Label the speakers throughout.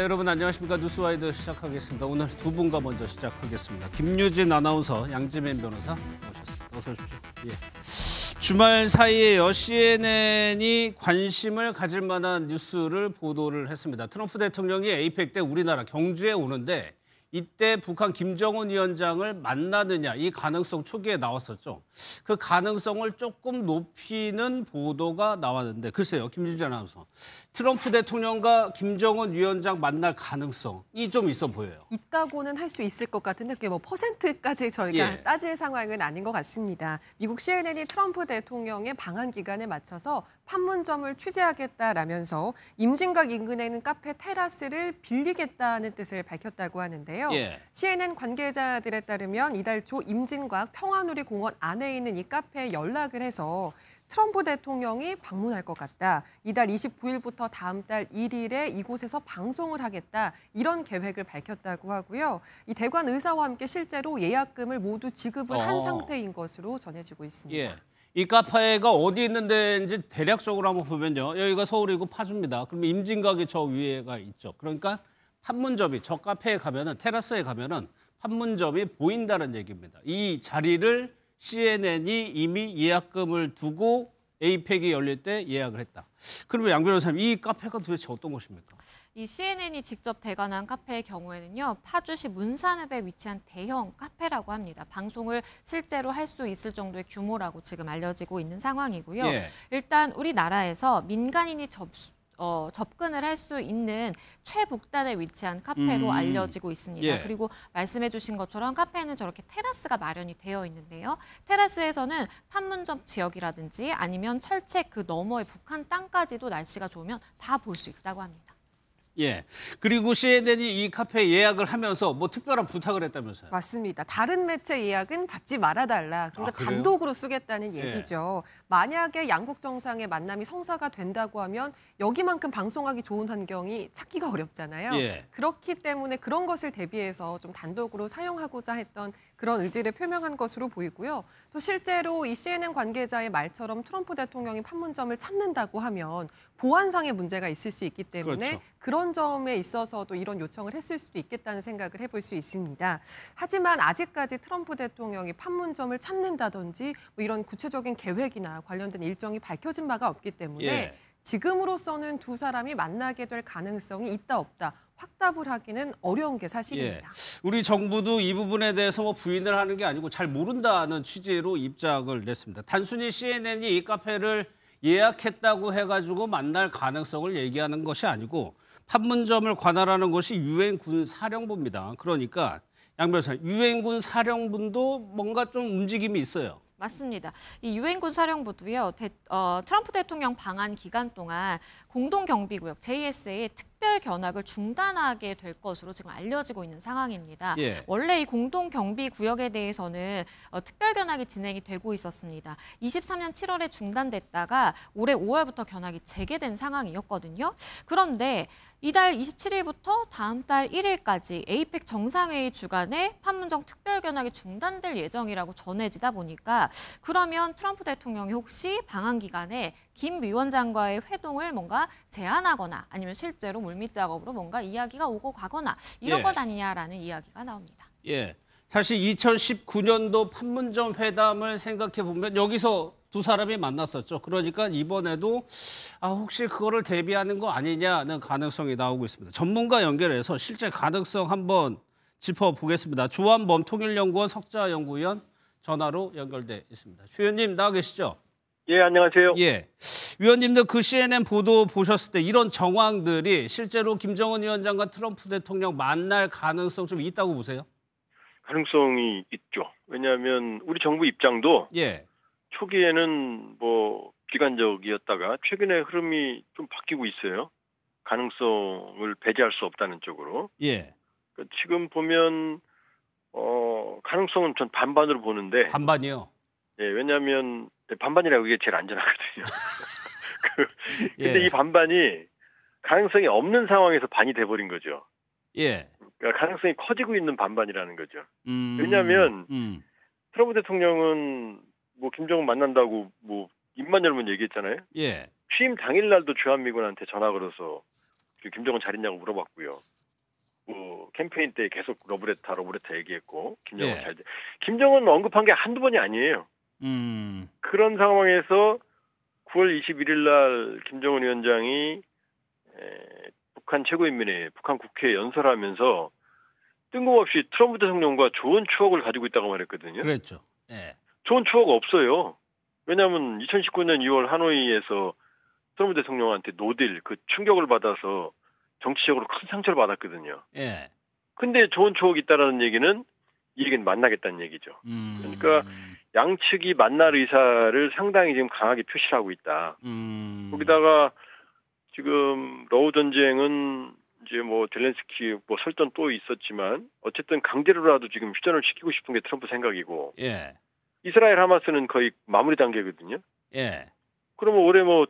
Speaker 1: 여러분 안녕하십니까. 뉴스와이드 시작하겠습니다. 오늘 두 분과 먼저 시작하겠습니다. 김유진 아나운서, 양지민 변호사 모셨습니다. 어서 오십시오. 예. 주말 사이에요. CNN이 관심을 가질 만한 뉴스를 보도를 했습니다. 트럼프 대통령이 에이펙 때 우리나라 경주에 오는데 이때 북한 김정은 위원장을 만나느냐, 이 가능성 초기에 나왔었죠. 그 가능성을 조금 높이는 보도가 나왔는데 글쎄요, 김유진 아나운서. 트럼프 대통령과 김정은 위원장 만날 가능성이 좀 있어 보여요.
Speaker 2: 있다고는 할 수 있을 것 같은데 그게 뭐 퍼센트까지 저희가 따질 상황은 아닌 것 같습니다. 미국 CNN이 트럼프 대통령의 방한 기간에 맞춰서 판문점을 취재하겠다라면서 임진각 인근에 있는 카페 테라스를 빌리겠다는 뜻을 밝혔다고 하는데요. CNN 관계자들에 따르면 이달 초 임진각 평화누리공원 안에 있는 이 카페에 연락을 해서 트럼프 대통령이 방문할 것 같다. 이달 29일부터 다음 달 1일에 이곳에서 방송을 하겠다. 이런 계획을 밝혔다고 하고요. 이 대관 의사와 함께 실제로 예약금을 모두 지급을 한 상태인 것으로 전해지고 있습니다.
Speaker 1: 예. 이 카페가 어디 있는 데인지 대략적으로 한번 보면요. 여기가 서울이고 파주입니다. 그러면 임진각이 저 위에가 있죠. 그러니까 판문점이 저 카페에 가면은 테라스에 가면은 판문점이 보인다는 얘기입니다. 이 자리를 CNN이 이미 예약금을 두고 에이펙이 열릴 때 예약을 했다. 그러면 양 변호사님, 이 카페가 도대체 어떤 곳입니까?
Speaker 3: 이 CNN이 직접 대관한 카페의 경우에는요, 파주시 문산읍에 위치한 대형 카페라고 합니다. 방송을 실제로 할 수 있을 정도의 규모라고 지금 알려지고 있는 상황이고요. 일단 우리나라에서 민간인이 접근을 할 수 있는 최북단에 위치한 카페로 알려지고 있습니다. 그리고 말씀해 주신 것처럼 카페에는 저렇게 테라스가 마련이 되어 있는데요. 테라스에서는 판문점 지역이라든지 아니면 철책 그 너머의 북한 땅까지도 날씨가 좋으면 다 볼 수 있다고 합니다.
Speaker 1: 예. 그리고 CNN이 이 카페 예약을 하면서 뭐 특별한 부탁을 했다면서요?
Speaker 2: 맞습니다. 다른 매체 예약은 받지 말아달라. 그러니까 단독으로 쓰겠다는 얘기죠. 만약에 양국 정상의 만남이 성사가 된다고 하면 여기만큼 방송하기 좋은 환경이 찾기가 어렵잖아요. 그렇기 때문에 그런 것을 대비해서 좀 단독으로 사용하고자 했던 그런 의지를 표명한 것으로 보이고요. 또 실제로 이 CNN 관계자의 말처럼 트럼프 대통령이 판문점을 찾는다고 하면 보안상의 문제가 있을 수 있기 때문에 그런 점에 있어서도 이런 요청을 했을 수도 있겠다는 생각을 해볼 수 있습니다. 하지만 아직까지 트럼프 대통령이 판문점을 찾는다든지 뭐 이런 구체적인 계획이나 관련된 일정이 밝혀진 바가 없기 때문에 지금으로서는 두 사람이 만나게 될 가능성이 있다 없다 확답을 하기는 어려운 게 사실입니다.
Speaker 1: 우리 정부도 이 부분에 대해서 뭐 부인을 하는 게 아니고 잘 모른다는 취지로 입장을 냈습니다. 단순히 CNN이 이 카페를 예약했다고 해가지고 만날 가능성을 얘기하는 것이 아니고 판문점을 관할하는 것이 유엔군 사령부입니다. 그러니까 양 변호사님, 유엔군 사령부도 뭔가 좀 움직임이 있어요.
Speaker 3: 맞습니다. 이 유엔군 사령부도요, 트럼프 대통령 방한 기간 동안 공동경비구역 JSA의 특별 견학을 중단하게 될 것으로 지금 알려지고 있는 상황입니다. 원래 이 공동경비구역에 대해서는 특별 견학이 진행이 되고 있었습니다. 23년 7월에 중단됐다가 올해 5월부터 견학이 재개된 상황이었거든요. 그런데 이달 27일부터 다음 달 1일까지 에이펙 정상회의 주간에 판문점 특별 견학이 중단될 예정이라고 전해지다 보니까 그러면 트럼프 대통령이 혹시 방한 기간에 김 위원장과의 회동을 뭔가 제안하거나 아니면 실제로 물밑 작업으로 뭔가 이야기가 오고 가거나 이런 것 아니냐라는 이야기가 나옵니다.
Speaker 1: 사실 2019년도 판문점 회담을 생각해 보면 여기서 두 사람이 만났었죠. 그러니까 이번에도 혹시 그거를 대비하는 거 아니냐는 가능성이 나오고 있습니다. 전문가 연결해서 실제 가능성 한번 짚어보겠습니다. 조한범 통일연구원 석좌연구위원 전화로 연결돼 있습니다. 최 위원님 나와 계시죠?
Speaker 4: 예, 안녕하세요.
Speaker 1: 위원님도 그 CNN 보도 보셨을 때 이런 정황들이 실제로 김정은 위원장과 트럼프 대통령 만날 가능성 좀 있다고 보세요?
Speaker 4: 가능성이 있죠. 왜냐하면 우리 정부 입장도 초기에는 뭐 비관적이었다가 최근에 흐름이 좀 바뀌고 있어요. 가능성을 배제할 수 없다는 쪽으로. 그러니까 지금 보면 가능성은 전 반반으로 보는데.
Speaker 1: 반반이요?
Speaker 4: 왜냐하면 반반이라고 이게 제일 안전하거든요. 근데 이 반반이 가능성이 없는 상황에서 반이 돼버린 거죠. 그러니까 가능성이 커지고 있는 반반이라는 거죠. 왜냐하면 트럼프 대통령은 뭐 김정은 만난다고 뭐 입만 열면 얘기했잖아요. 취임 당일날도 주한미군한테 전화 걸어서 김정은 잘 있냐고 물어봤고요. 캠페인 때 계속 러브레터 얘기했고 김정은
Speaker 1: 예.
Speaker 4: 잘 돼. 김정은 언급한 게 한두 번이 아니에요. 그런 상황에서 9월 21일 날 김정은 위원장이 북한 최고인민회의, 북한 국회에 연설하면서 뜬금없이 트럼프 대통령과 좋은 추억을 가지고 있다고 말했거든요.
Speaker 1: 그랬죠. 예.
Speaker 4: 좋은 추억 없어요. 왜냐하면 2019년 2월 하노이에서 트럼프 대통령한테 노딜 그 충격을 받아서 정치적으로 큰 상처를 받았거든요.
Speaker 1: 예.
Speaker 4: 근데 좋은 추억이 있다라는 얘기는 이 얘기는 만나겠다는 얘기죠. 그러니까 양측이 만날 의사를 상당히 지금 강하게 표시하고 있다. 거기다가 지금 러우 전쟁은 이제 뭐 젤렌스키 뭐 설전 또 있었지만 어쨌든 강제로라도 지금 휴전을 시키고 싶은 게 트럼프 생각이고.
Speaker 1: 예.
Speaker 4: 이스라엘 하마스는 거의 마무리 단계거든요.
Speaker 1: 예.
Speaker 4: 그러면 올해 뭐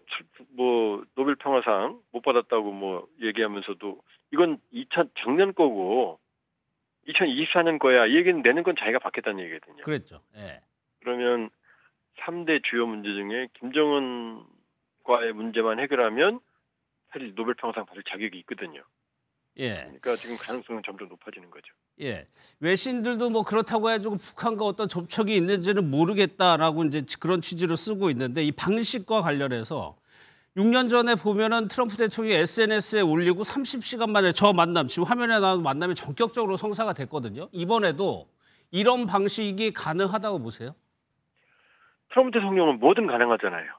Speaker 4: 노벨 평화상 못 받았다고 뭐 얘기하면서도 이건 작년 거고 2024년 거야. 이 얘기는 내는 건 자기가 받겠다는 얘기거든요.
Speaker 1: 그랬죠. 예.
Speaker 4: 그러면 3대 주요 문제 중에 김정은과의 문제만 해결하면 사실 노벨 평화상 받을 자격이 있거든요.
Speaker 1: 예.
Speaker 4: 그러니까 지금 가능성은 점점 높아지는 거죠.
Speaker 1: 예. 외신들도 뭐 그렇다고 해가지고 북한과 어떤 접촉이 있는지는 모르겠다라고 이제 그런 취지로 쓰고 있는데 이 방식과 관련해서 6년 전에 보면은 트럼프 대통령이 SNS에 올리고 30시간 만에 저 만남, 지금 화면에 나오는 만남이 전격적으로 성사가 됐거든요. 이번에도 이런 방식이 가능하다고 보세요?
Speaker 4: 트럼프 대통령은 뭐든 가능하잖아요.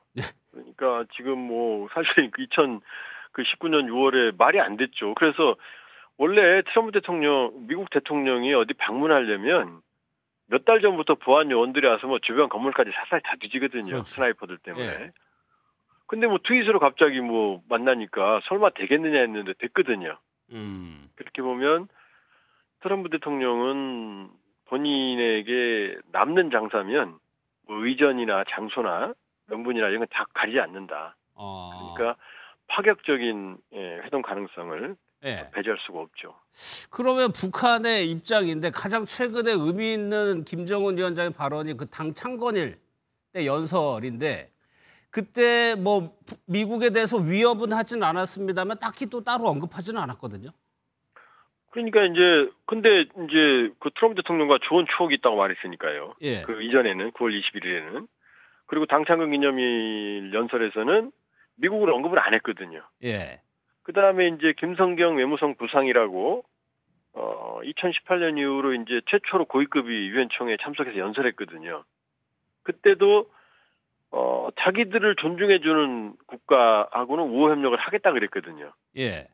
Speaker 4: 그러니까 지금 뭐 사실 2019년 6월에 말이 안 됐죠. 그래서 원래 트럼프 대통령, 미국 대통령이 어디 방문하려면 몇 달 전부터 보안 요원들이 와서 뭐 주변 건물까지 살살 다 뒤지거든요.
Speaker 1: 그렇죠.
Speaker 4: 스나이퍼들 때문에.
Speaker 1: 예.
Speaker 4: 근데 뭐 트윗으로 갑자기 뭐 만나니까 설마 되겠느냐 했는데 됐거든요. 그렇게 보면 트럼프 대통령은 본인에게 남는 장사면 뭐 의전이나 장소나 명분이나 이런 건 다 가리지 않는다. 그러니까 파격적인 회동 가능성을
Speaker 1: 예.
Speaker 4: 배제할 수가 없죠.
Speaker 1: 그러면 북한의 입장인데 가장 최근에 의미 있는 김정은 위원장의 발언이 그 당 창건일 때 연설인데 그때 뭐 미국에 대해서 위협은 하진 않았습니다만 딱히 또 따로 언급하지는 않았거든요.
Speaker 4: 그러니까 이제 근데 이제 그 트럼프 대통령과 좋은 추억이 있다고 말했으니까요.
Speaker 1: 예.
Speaker 4: 그 이전에는 9월 21일에는 그리고 당 창건 기념일 연설에서는 미국을 언급을 안 했거든요.
Speaker 1: 예.
Speaker 4: 그 다음에 이제 김성경 외무성 부상이라고 2018년 이후로 이제 최초로 고위급이 유엔총회에 참석해서 연설했거든요. 그때도 자기들을 존중해주는 국가하고는 우호 협력을 하겠다 그랬거든요.
Speaker 1: 예.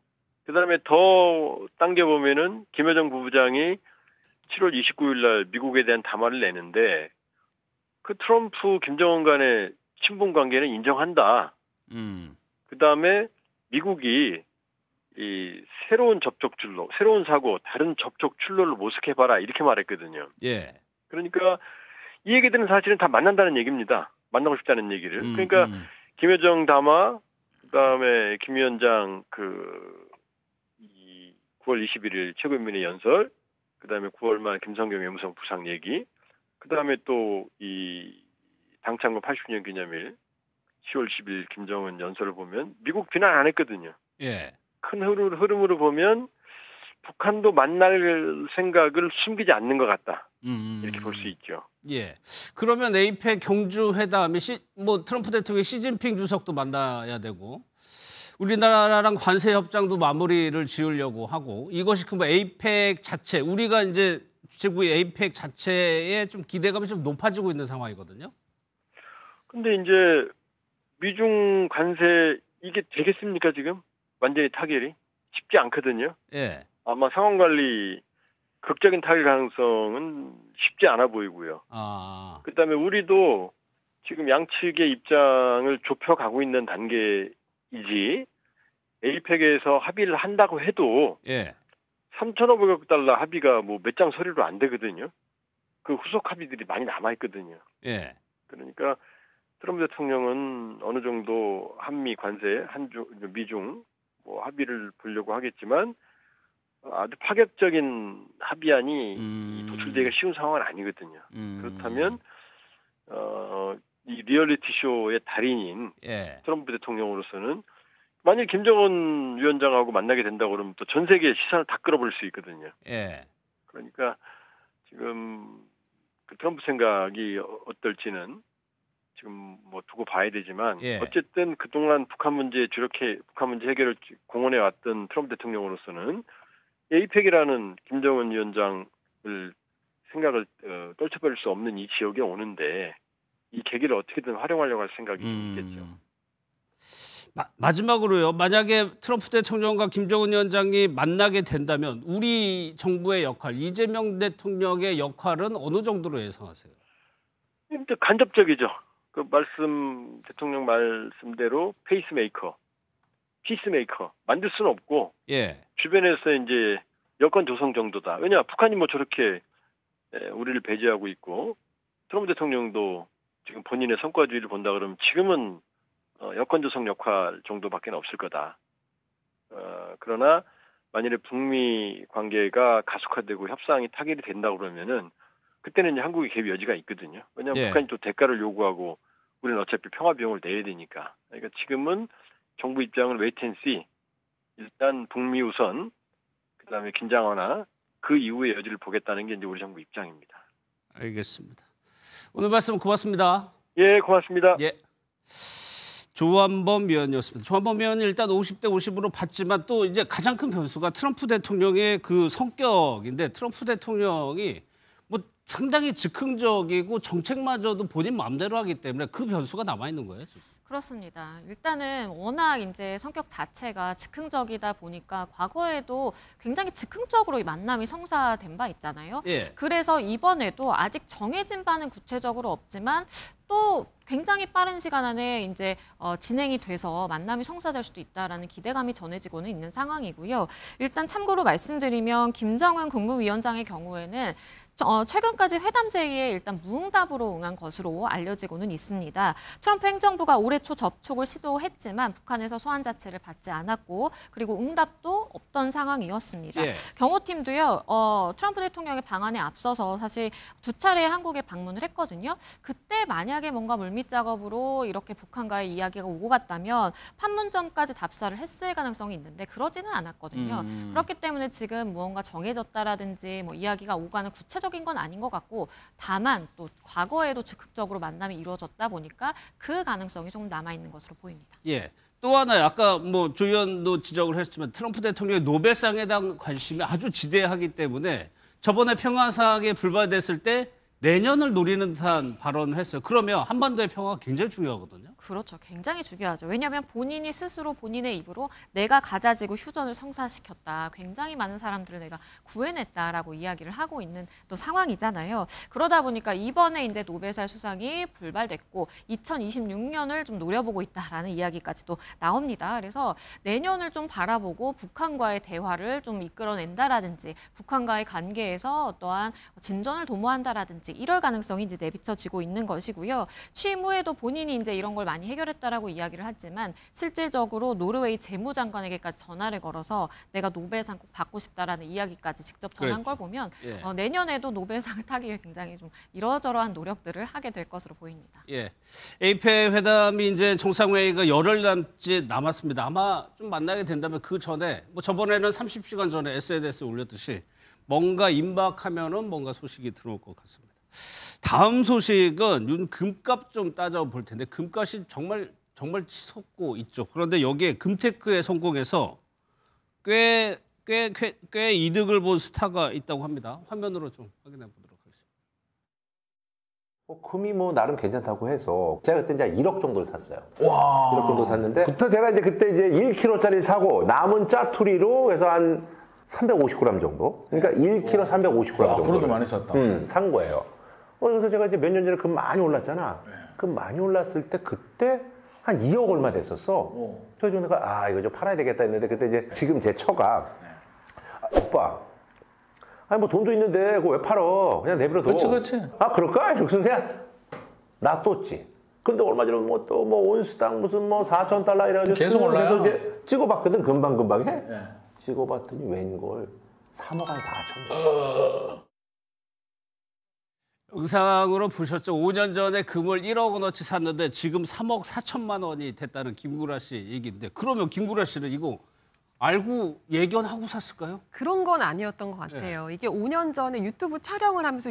Speaker 4: 그 다음에 더 당겨보면은 김여정 부부장이 7월 29일 날 미국에 대한 담화를 내는데 그 트럼프 김정은 간의 친분 관계는 인정한다. 그 다음에 미국이 이 새로운 접촉 출로, 새로운 사고, 다른 접촉 출로를 모색해봐라 이렇게 말했거든요.
Speaker 1: 예.
Speaker 4: 그러니까 이 얘기들은 사실은 다 만난다는 얘기입니다. 만나고 싶다는 얘기를. 그러니까 김여정 담화, 그다음에 김 위원장 9월 21일 최고인민회 연설, 그다음에 9월 말 김성경 외무성 부상 얘기, 그다음에 또 이 당창건 80주년 기념일 10월 10일 김정은 연설을 보면 미국 비난 안 했거든요.
Speaker 1: 예.
Speaker 4: 큰 흐름으로 보면 북한도 만날 생각을 숨기지 않는 것 같다. 이렇게 볼 수 있죠.
Speaker 1: 예. 그러면 에이펙 경주 회담이 뭐 트럼프 대통령이 시진핑 주석도 만나야 되고 우리나라랑 관세 협정도 마무리를 지으려고 하고 이것이 그 뭐 에이펙 자체 우리가 이제 제국의 에이펙 자체에 좀 기대감이 좀 높아지고 있는 상황이거든요.
Speaker 4: 근데 이제 미중 관세 이게 되겠습니까 지금? 완전히 타결이 쉽지 않거든요.
Speaker 1: 예.
Speaker 4: 아마 상황 관리 극적인 타결 가능성은 쉽지 않아 보이고요. 그다음에 우리도 지금 양측의 입장을 좁혀가고 있는 단계이지 에이펙에서 합의를 한다고 해도
Speaker 1: 예.
Speaker 4: 3,500억 달러 합의가 뭐 몇 장 서류로 안 되거든요. 그 후속 합의들이 많이 남아 있거든요.
Speaker 1: 예.
Speaker 4: 그러니까 트럼프 대통령은 어느 정도 한미 관세, 미중 뭐 합의를 보려고 하겠지만 아주 파격적인 합의안이 도출되기가 쉬운 상황은 아니거든요. 그렇다면 이 리얼리티 쇼의 달인인
Speaker 1: 예.
Speaker 4: 트럼프 대통령으로서는 만약 김정은 위원장하고 만나게 된다고 그러면 또 전 세계의 시선을 다 끌어볼 수 있거든요.
Speaker 1: 예.
Speaker 4: 그러니까 지금 그 트럼프 생각이 어떨지는 지금 뭐 두고 봐야 되지만
Speaker 1: 예.
Speaker 4: 어쨌든 그동안 북한 문제 해결을 공언해 왔던 트럼프 대통령으로서는 에이펙이라는 김정은 위원장을 생각을 떨쳐버릴 수 없는 이 지역에 오는데 이 계기를 어떻게든 활용하려고 할 생각이 있겠죠.
Speaker 1: 마지막으로요. 만약에 트럼프 대통령과 김정은 위원장이 만나게 된다면 우리 정부의 역할, 이재명 대통령의 역할은 어느 정도로 예상하세요?
Speaker 4: 간접적이죠. 그 대통령 말씀대로 페이스메이커, 피스메이커 만들 수는 없고
Speaker 1: 예.
Speaker 4: 주변에서 이제 여건 조성 정도다. 왜냐 북한이 뭐 저렇게 우리를 배제하고 있고 트럼프 대통령도 지금 본인의 성과주의를 본다 그러면 지금은 여건 조성 역할 정도밖에 없을 거다. 그러나 만일에 북미 관계가 가속화되고 협상이 타결이 된다 그러면은 그때는 이제 한국의 개입 여지가 있거든요. 왜냐하면
Speaker 1: 예.
Speaker 4: 북한이 또 대가를 요구하고 우리는 어차피 평화 비용을 내야 되니까. 그러니까 지금은 정부 입장은 웨이트앤시. 일단 북미 우선, 그다음에 긴장 완화, 그 이후의 여지를 보겠다는 게 이제 우리 정부 입장입니다.
Speaker 1: 알겠습니다. 오늘 말씀 고맙습니다.
Speaker 4: 예, 고맙습니다.
Speaker 1: 예. 조한범 위원이었습니다. 조한범 위원이 일단 50대 50으로 봤지만 또 이제 가장 큰 변수가 트럼프 대통령의 그 성격인데 트럼프 대통령이 뭐 상당히 즉흥적이고 정책마저도 본인 마음대로 하기 때문에 그 변수가 남아 있는 거예요. 지금.
Speaker 3: 그렇습니다. 일단은 워낙 이제 성격 자체가 즉흥적이다 보니까 과거에도 굉장히 즉흥적으로 이 만남이 성사된 바 있잖아요.
Speaker 1: 예.
Speaker 3: 그래서 이번에도 아직 정해진 바는 구체적으로 없지만 또 굉장히 빠른 시간 안에 이제 진행이 돼서 만남이 성사될 수도 있다라는 기대감이 전해지고는 있는 상황이고요. 일단 참고로 말씀드리면 김정은 국무위원장의 경우에는 최근까지 회담 제의에 일단 무응답으로 응한 것으로 알려지고는 있습니다. 트럼프 행정부가 올해 초 접촉을 시도했지만 북한에서 소환 자체를 받지 않았고 그리고 응답도 없던 상황이었습니다.
Speaker 1: 예.
Speaker 3: 경호팀도요. 트럼프 대통령의 방안에 앞서서 사실 2차례 한국에 방문을 했거든요. 그때 만약에 뭔가 물밑 작업으로 이렇게 북한과의 이야기가 오고 갔다면 판문점까지 답사를 했을 가능성이 있는데 그러지는 않았거든요. 그렇기 때문에 지금 무언가 정해졌다라든지 뭐 이야기가 오가는 구체적인 건 아닌 것 같고 다만 또 과거에도 즉흥적으로 만남이 이루어졌다 보니까 그 가능성이 좀 남아있는 것으로 보입니다.
Speaker 1: 예. 또 하나 아까 뭐 조 의원도 지적을 했지만 트럼프 대통령의 노벨상에 대한 관심이 아주 지대하기 때문에 저번에 평화상에 불발됐을 때 내년을 노리는 듯한 발언을 했어요. 그러면 한반도의 평화가 굉장히 중요하거든요.
Speaker 3: 그렇죠. 굉장히 중요하죠. 왜냐하면 본인이 스스로 본인의 입으로 내가 가자지구 휴전을 성사시켰다. 굉장히 많은 사람들을 내가 구해냈다라고 이야기를 하고 있는 또 상황이잖아요. 그러다 보니까 이번에 이제 노벨상 수상이 불발됐고 2026년을 좀 노려보고 있다라는 이야기까지 또 나옵니다. 그래서 내년을 좀 바라보고 북한과의 대화를 좀 이끌어낸다라든지 북한과의 관계에서 어떠한 진전을 도모한다라든지 이럴 가능성이 이제 내비쳐지고 있는 것이고요. 취임 후에도 본인이 이제 이런 걸 많이 해결했다라고 이야기를 하지만 실질적으로 노르웨이 재무장관에게까지 전화를 걸어서 내가 노벨상 꼭 받고 싶다라는 이야기까지 직접 전한 걸 보면
Speaker 1: 예.
Speaker 3: 내년에도 노벨상을 타기 위해 굉장히 좀 이러저러한 노력들을 하게 될 것으로 보입니다.
Speaker 1: 예. 에이펙 회담이 이제 정상회의가 열흘 남았습니다. 아마 좀 만나게 된다면 그 전에 뭐 저번에는 30시간 전에 SNS에 올렸듯이 뭔가 임박하면은 뭔가 소식이 들어올 것 같습니다. 다음 소식은 요즘 금값 좀 따져볼 텐데 금값이 정말 치솟고 있죠. 그런데 여기에 금테크에 성공해서 꽤 이득을 본 스타가 있다고 합니다. 화면으로 좀 확인해 보도록 하겠습니다.
Speaker 5: 금이 뭐 나름 괜찮다고 해서 제가 그때 이제 1억 정도를 샀어요.
Speaker 6: 와.
Speaker 5: 1억 정도 샀는데 그때 제가 그때 1kg짜리 사고 남은 짜투리로 해서 한 350g 정도. 그러니까 1kg 350g 정도.
Speaker 6: 그래도 많이 샀다.
Speaker 5: 산 거예요. 그래서 제가 이제 몇 년 전에 금 많이 올랐잖아. 금 많이 올랐을 때 그때 한 2억 얼마 됐었어. 그래서 내가 이거 좀 팔아야 되겠다 했는데 그때 이제 지금 제 처가 오빠. 아니 뭐 돈도 있는데 그거 왜 팔어? 그냥 내버려둬.
Speaker 6: 그렇지.
Speaker 5: 그럴까? 그래서 그냥 놔뒀지. 근데 얼마 전에 뭐 또 뭐 온수당 무슨 뭐 4,000달러 이래가지고
Speaker 6: 계속 올라요.
Speaker 5: 그래서 이제 찍어봤거든 금방 해.
Speaker 6: 네.
Speaker 5: 찍어봤더니 웬걸 3억 한 4천.
Speaker 1: 영상으로 보셨죠? 5년 전에 금을 1억 원어치 샀는데 지금 3억 4천만 원이 됐다는 김구라 씨 얘기인데 그러면 김구라 씨는 이거 알고 예견하고 샀을까요?
Speaker 2: 그런 건 아니었던 것 같아요. 이게 5년 전에 유튜브 촬영을 하면서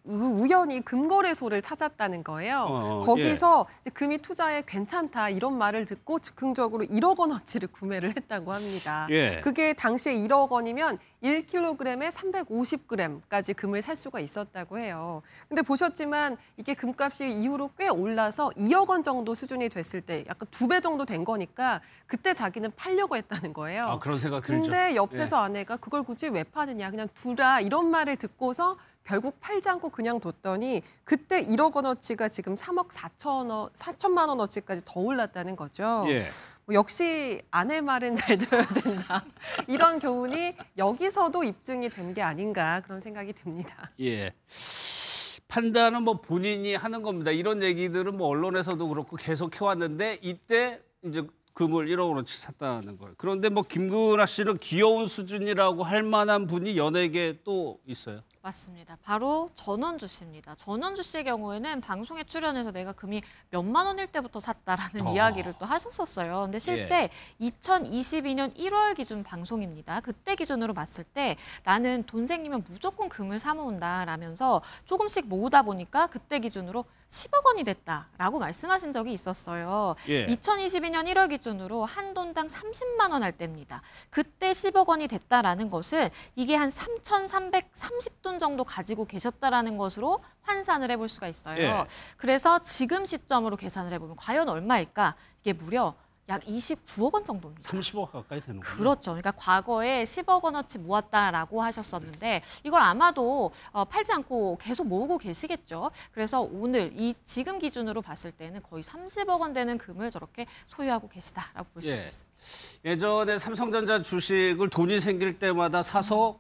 Speaker 2: 우연히 금거래소를 찾았다는 거예요. 거기서 이제 금이 투자에 괜찮다 이런 말을 듣고 즉흥적으로 1억 원어치를 구매를 했다고 합니다. 그게 당시에 1억 원이면 1kg에 350g까지 금을 살 수가 있었다고 해요. 근데 보셨지만 이게 금값이 이후로 꽤 올라서 2억 원 정도 수준이 됐을 때 약간 2배 정도 된 거니까 그때 자기는 팔려고 했다는 거예요.
Speaker 1: 아, 그런 생각 들죠.
Speaker 2: 근데 옆에서 아내가 그걸 굳이 왜 파느냐 그냥 두라 이런 말을 듣고서 결국 팔지 않고 그냥 뒀더니 그때 1억 원어치가 지금 3억 4천만 원어치까지 더 올랐다는 거죠. 뭐 역시 아내 말은 잘 들어야 된다. 이런 교훈이 여기서도 입증이 된 게 아닌가 그런 생각이 듭니다.
Speaker 1: 판단은 뭐 본인이 하는 겁니다. 이런 얘기들은 뭐 언론에서도 그렇고 계속 해왔는데 이때 이제 금을 1억 원어치 샀다는 거예요. 그런데 뭐 김구라 씨는 귀여운 수준이라고 할 만한 분이 연예계에 또 있어요.
Speaker 3: 맞습니다. 바로 전원주 씨입니다. 전원주 씨의 경우에는 방송에 출연해서 내가 금이 몇만 원일 때부터 샀다라는 이야기를 또 하셨었어요. 근데 실제 2022년 1월 기준 방송입니다. 그때 기준으로 봤을 때 나는 돈 생기면 무조건 금을 사 모은다라면서 조금씩 모으다 보니까 그때 기준으로 10억 원이 됐다라고 말씀하신 적이 있었어요. 2022년 1월 기준으로 한 돈당 30만 원 할 때입니다. 그때 10억 원이 됐다라는 것은 이게 한 3,330돈 정도 가지고 계셨다라는 것으로 환산을 해볼 수가 있어요. 그래서 지금 시점으로 계산을 해보면 과연 얼마일까? 이게 무려 약 29억 원 정도입니다.
Speaker 1: 30억 가까이 되는 거예요.
Speaker 3: 그렇죠. 그러니까 과거에 10억 원어치 모았다라고 하셨었는데 이걸 아마도 팔지 않고 계속 모으고 계시겠죠. 그래서 오늘 이 지금 기준으로 봤을 때는 거의 30억 원 되는 금을 저렇게 소유하고 계시다라고 볼 수 있습니다.
Speaker 1: 예전에 삼성전자 주식을 돈이 생길 때마다 사서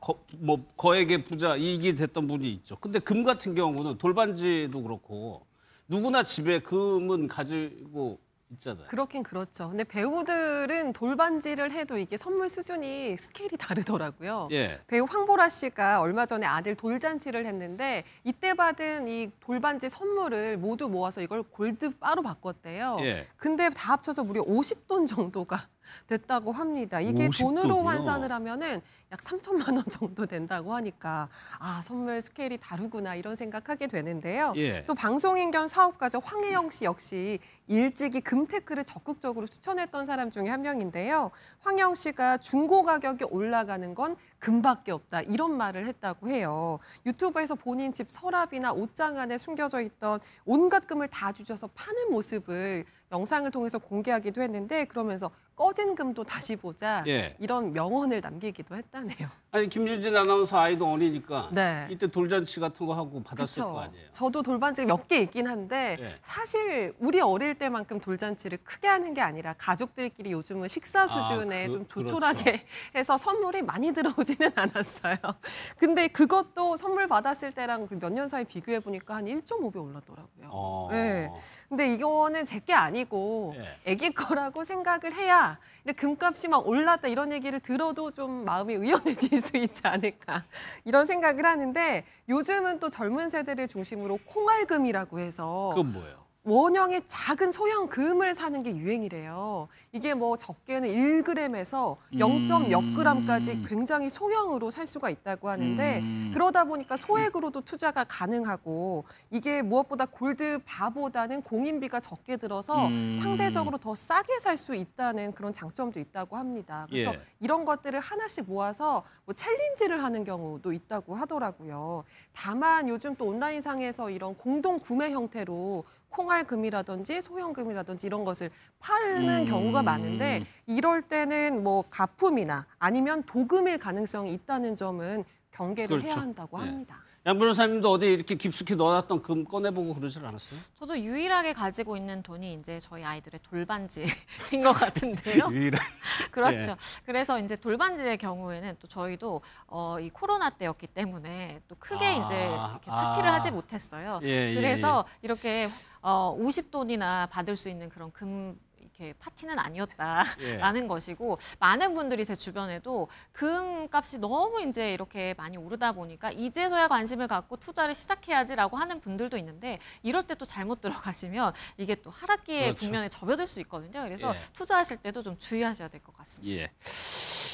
Speaker 1: 거액의 부자 이익이 됐던 분이 있죠. 근데 금 같은 경우는 돌반지도 그렇고 누구나 집에 금은 가지고 있잖아요.
Speaker 2: 그렇긴 그렇죠. 근데 배우들은 돌반지를 해도 이게 선물 수준이 스케일이 다르더라고요. 배우 황보라 씨가 얼마 전에 아들 돌잔치를 했는데 이때 받은 이 돌반지 선물을 모두 모아서 이걸 골드바로 바꿨대요. 근데 다 합쳐서 무려 50돈 정도가 됐다고 합니다. 이게
Speaker 1: 50돈이요?
Speaker 2: 돈으로 환산을 하면은 약 3천만 원 정도 된다고 하니까 아 선물 스케일이 다르구나 이런 생각하게 되는데요. 또 방송인 겸 사업가죠 황혜영 씨 역시 일찍이 금테크를 적극적으로 추천했던 사람 중에 한 명인데요. 황혜영 씨가 중고 가격이 올라가는 건 금밖에 없다 이런 말을 했다고 해요. 유튜브에서 본인 집 서랍이나 옷장 안에 숨겨져 있던 온갖 금을 다 주셔서 파는 모습을 영상을 통해서 공개하기도 했는데 그러면서 꺼진 금도 다시 보자 이런 명언을 남기기도 했다네요.
Speaker 1: 아니 김유진 아나운서 아이도 어리니까
Speaker 2: 네.
Speaker 1: 이때 돌잔치 같은 거 하고 받았을
Speaker 2: 그쵸.
Speaker 1: 거 아니에요.
Speaker 2: 저도 돌반지가 몇 개 있긴 한데 사실 우리 어릴 때만큼 돌잔치를 크게 하는 게 아니라 가족들끼리 요즘은 식사 수준에 좀 조촐하게
Speaker 1: 그렇죠.
Speaker 2: 해서 선물이 많이 들어오지는 않았어요. 근데 그것도 선물 받았을 때랑 몇 년 사이 비교해 보니까 한 1.5배 올랐더라고요. 근데 이거는 제 게 아니고 애기 거라고 생각을 해야 금값이 막 올랐다 이런 얘기를 들어도 좀 마음이 의연해질 수 있지 않을까 이런 생각을 하는데 요즘은 또 젊은 세대를 중심으로 콩알금이라고 해서
Speaker 1: 그건 뭐예요?
Speaker 2: 원형의 작은 소형 금을 사는 게 유행이래요. 이게 뭐 적게는 1g에서 0. 몇 g까지 굉장히 소형으로 살 수가 있다고 하는데 그러다 보니까 소액으로도 투자가 가능하고 이게 무엇보다 골드바보다는 공인비가 적게 들어서 상대적으로 더 싸게 살 수 있다는 그런 장점도 있다고 합니다. 그래서 이런 것들을 하나씩 모아서 뭐 챌린지를 하는 경우도 있다고 하더라고요. 다만 요즘 또 온라인상에서 이런 공동 구매 형태로 콩알금이라든지 소형금이라든지 이런 것을 파는 경우가 많은데 이럴 때는 뭐 가품이나 아니면 도금일 가능성이 있다는 점은 경계를 해야 한다고 합니다.
Speaker 1: 양 변호사님도 어디 이렇게 깊숙이 넣어놨던 금 꺼내보고 그러질 않았어요?
Speaker 3: 저도 유일하게 가지고 있는 돈이 이제 저희 아이들의 돌반지인 것 같은데요.
Speaker 1: 유일한.
Speaker 3: 그렇죠. 그래서 이제 돌반지의 경우에는 또 저희도 이 코로나 때였기 때문에 또 크게 이제 이렇게 파티를 하지 못했어요. 그래서 이렇게 50돈이나 받을 수 있는 그런 금 이렇게 파티는 아니었다라는 것이고 많은 분들이 제 주변에도 금값이 너무 이제 이렇게 많이 오르다 보니까 이제서야 관심을 갖고 투자를 시작해야지라고 하는 분들도 있는데 이럴 때 또 잘못 들어가시면 이게 또 하락기의 국면에 접어들 수 있거든요. 그래서 투자하실 때도 좀 주의하셔야 될 것 같습니다.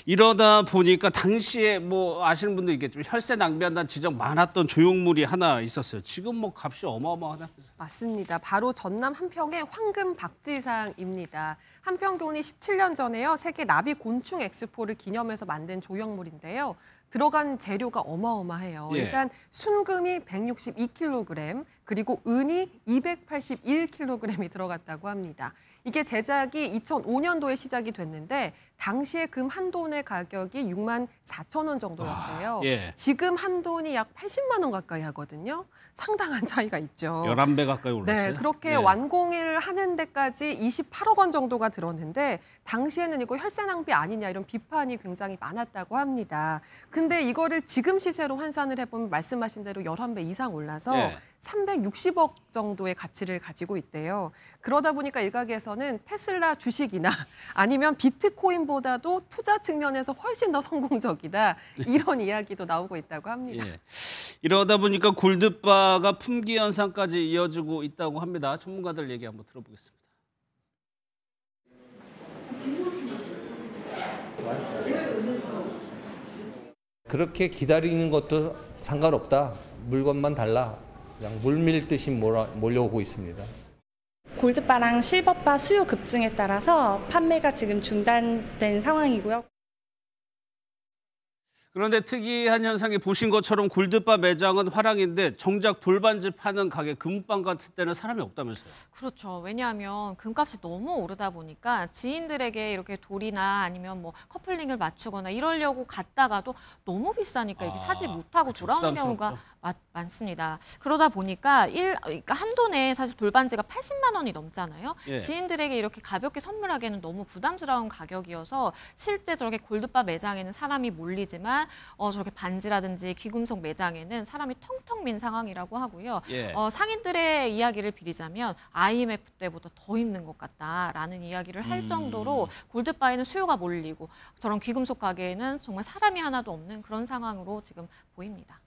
Speaker 1: 이러다 보니까 당시에 뭐 아시는 분도 있겠지만 혈세 낭비한다는 지적 많았던 조형물이 하나 있었어요. 지금 뭐 값이 어마어마하다.
Speaker 2: 맞습니다. 바로 전남 함평의 황금 박지상입니다. 함평군이 17년 전에요. 세계 나비 곤충 엑스포를 기념해서 만든 조형물인데요. 들어간 재료가 어마어마해요. 일단 순금이 162kg, 그리고 은이 281kg이 들어갔다고 합니다. 이게 제작이 2005년도에 시작이 됐는데 당시에 금 한 돈의 가격이 6만 4천 원 정도였대요. 지금 한 돈이 약 80만 원 가까이 하거든요. 상당한 차이가 있죠.
Speaker 1: 11배 가까이 올랐어요.
Speaker 2: 네, 그렇게 완공을 하는 데까지 28억 원 정도가 들었는데 당시에는 이거 혈세 낭비 아니냐 이런 비판이 굉장히 많았다고 합니다. 근데 이거를 지금 시세로 환산을 해보면 말씀하신 대로 11배 이상 올라서 360억 정도의 가치를 가지고 있대요. 그러다 보니까 일각에서는 테슬라 주식이나 아니면 비트코인보다도 투자 측면에서 훨씬 더 성공적이다. 이런 이야기도 나오고 있다고 합니다.
Speaker 1: 이러다 보니까 골드바가 품귀 현상까지 이어지고 있다고 합니다. 전문가들 얘기 한번 들어보겠습니다.
Speaker 6: 그렇게 기다리는 것도 상관없다. 물건만 달라. 그냥 물밀듯이 몰려오고 있습니다.
Speaker 7: 골드바랑 실버바 수요 급증에 따라서 판매가 지금 중단된 상황이고요.
Speaker 1: 그런데 특이한 현상이 보신 것처럼 골드바 매장은 화랑인데 정작 돌반지 파는 가게 금방 같은 때는 사람이 없다면서요?
Speaker 3: 그렇죠. 왜냐하면 금값이 너무 오르다 보니까 지인들에게 이렇게 돌이나 아니면 뭐 커플링을 맞추거나 이러려고 갔다가도 너무 비싸니까 이게 사지 못하고 돌아오는 경우가 많습니다. 그러다 보니까 그러니까 한 돈에 사실 돌반지가 80만 원이 넘잖아요. 지인들에게 이렇게 가볍게 선물하기에는 너무 부담스러운 가격이어서 실제 저렇게 골드바 매장에는 사람이 몰리지만 저렇게 반지라든지 귀금속 매장에는 사람이 텅텅 빈 상황이라고 하고요. 상인들의 이야기를 빌리자면 IMF 때보다 더 힘든 것 같다라는 이야기를 할 정도로 골드바에는 수요가 몰리고 저런 귀금속 가게에는 정말 사람이 하나도 없는 그런 상황으로 지금 보입니다.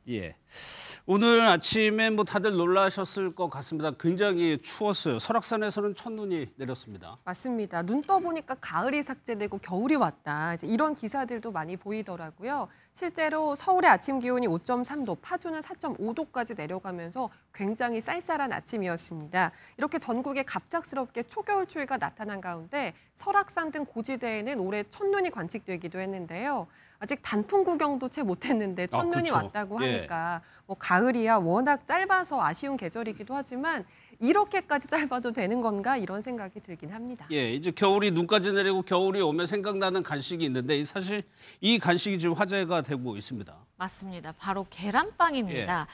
Speaker 1: 오늘 아침에 뭐 다들 놀라셨을 것 같습니다. 굉장히 추웠어요. 설악산에서는 첫눈이 내렸습니다.
Speaker 2: 맞습니다. 눈 떠보니까 가을이 삭제되고 겨울이 왔다. 이제 이런 기사들도 많이 보이더라고요. 실제로 서울의 아침 기온이 5.3도, 파주는 4.5도까지 내려가면서 굉장히 쌀쌀한 아침이었습니다. 이렇게 전국에 갑작스럽게 초겨울 추위가 나타난 가운데 설악산 등 고지대에는 올해 첫눈이 관측되기도 했는데요. 아직 단풍 구경도 채 못했는데 첫눈이 왔다고 하니까 뭐 가을이야 워낙 짧아서 아쉬운 계절이기도 하지만 이렇게까지 짧아도 되는 건가 이런 생각이 들긴 합니다.
Speaker 1: 이제 겨울이 눈까지 내리고 겨울이 오면 생각나는 간식이 있는데 사실 이 간식이 지금 화제가 되고 있습니다.
Speaker 3: 맞습니다. 바로 계란빵입니다.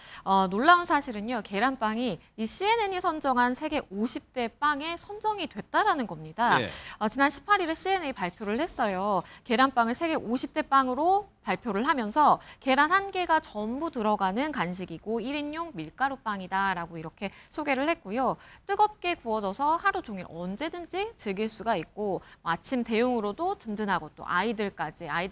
Speaker 3: 놀라운 사실은요. 계란빵이 이 CNN이 선정한 세계 50대 빵에 선정이 됐다라는 겁니다. 지난 18일에 CNN이 발표를 했어요. 계란빵을 세계 50대 빵으로 발표를 하면서 계란 한 개가 전부 들어가는 간식이고 1인용 밀가루빵이다라고 이렇게 소개를 했고요. 뜨겁게 구워져서 하루 종일 언제든지 즐길 수가 있고 아침 대용으로도 든든하고 또 아이들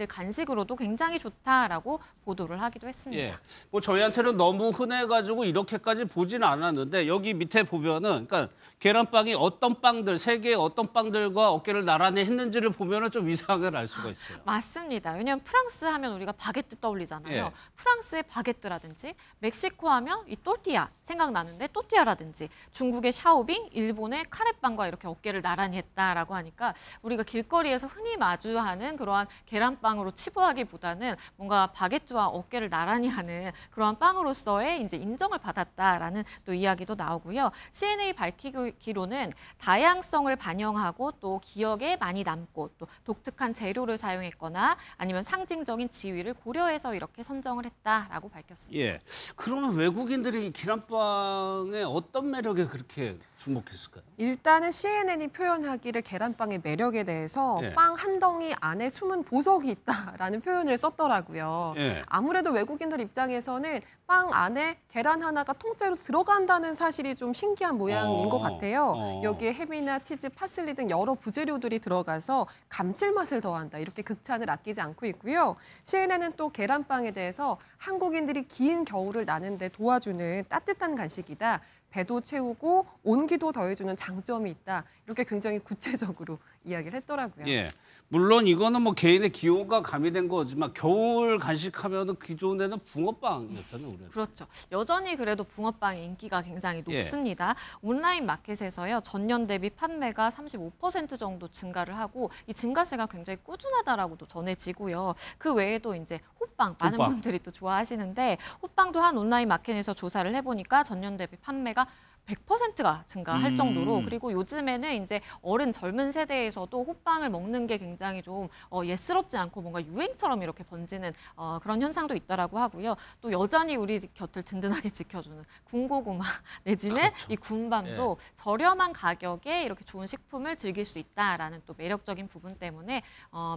Speaker 3: 간식으로도 굉장히 좋다라고 보도를 하기도 했습니다.
Speaker 1: 뭐 저희한테는 너무 흔해가지고 이렇게까지 보지는 않았는데 여기 밑에 보면은 그러니까 계란빵이 어떤 빵들, 세계의 어떤 빵들과 어깨를 나란히 했는지를 보면은 좀 위상을 알 수가 있어요.
Speaker 3: 맞습니다. 왜냐하면 프랑스 하면 우리가 바게트 떠올리잖아요. 프랑스의 바게트라든지 멕시코 하면 이 또띠아 생각나는데 또띠아라든지 중국의 샤오빙, 일본의 카레빵과 이렇게 어깨를 나란히 했다라고 하니까 우리가 길거리에서 흔히 마주하는 그러한 계란빵으로 치부하기보다는 뭔가 바게트와 어깨를 나란히 하는 그러한 빵으로서의 이제 인정을 받았다라는 또 이야기도 나오고요. CNN이 밝히기로는 다양성을 반영하고 또 기억에 많이 남고 또 독특한 재료를 사용했거나 아니면 상징적인 지위를 고려해서 이렇게 선정을 했다라고 밝혔습니다.
Speaker 1: 예. 그러면 외국인들이 계란빵에 어떤 매력에 그렇게 주목했을까요?
Speaker 2: 일단은 CNN이 표현하기를 계란빵의 매력에 대해서
Speaker 1: 예.
Speaker 2: 빵 한 덩이 안에 숨은 보석이 있다라는 표현을 썼더라고요.
Speaker 1: 예.
Speaker 2: 아무래도 외국인들 입장에서는 빵 안에 계란 하나가 통째로 들어간다는 사실이 좀 신기한 모양인 것 같아요. 여기에 햄이나 치즈, 파슬리 등 여러 부재료들이 들어가서 감칠맛을 더한다. 이렇게 극찬을 아끼지 않고 있고요. CNN은 또 계란빵에 대해서 한국인들이 긴 겨울을 나는데 도와주는 따뜻한 간식이다. 배도 채우고 온기도 더해주는 장점이 있다. 이렇게 굉장히 구체적으로 이야기를 했더라고요.
Speaker 1: 예. 물론 이거는 뭐 개인의 기호가 가미된 거지만 겨울 간식하면은 기존에는 붕어빵이었잖아요, 우리는.
Speaker 3: 그렇죠. 여전히 그래도 붕어빵의 인기가 굉장히 높습니다. 온라인 마켓에서요. 전년 대비 판매가 35% 정도 증가를 하고 이 증가세가 굉장히 꾸준하다라고도 전해지고요. 그 외에도 이제 호빵 많은 분들이 또 좋아하시는데 호빵도 한 온라인 마켓에서 조사를 해보니까 전년 대비 판매가 100%가 증가할 정도로 그리고 요즘에는 이제 어른 젊은 세대에서도 호빵을 먹는 게 굉장히 좀 예스럽지 않고 뭔가 유행처럼 이렇게 번지는 그런 현상도 있더라고 하고요. 또 여전히 우리 곁을 든든하게 지켜주는 군고구마 내지는 그렇죠. 이 군밤도 저렴한 가격에 이렇게 좋은 식품을 즐길 수 있다라는 또 매력적인 부분 때문에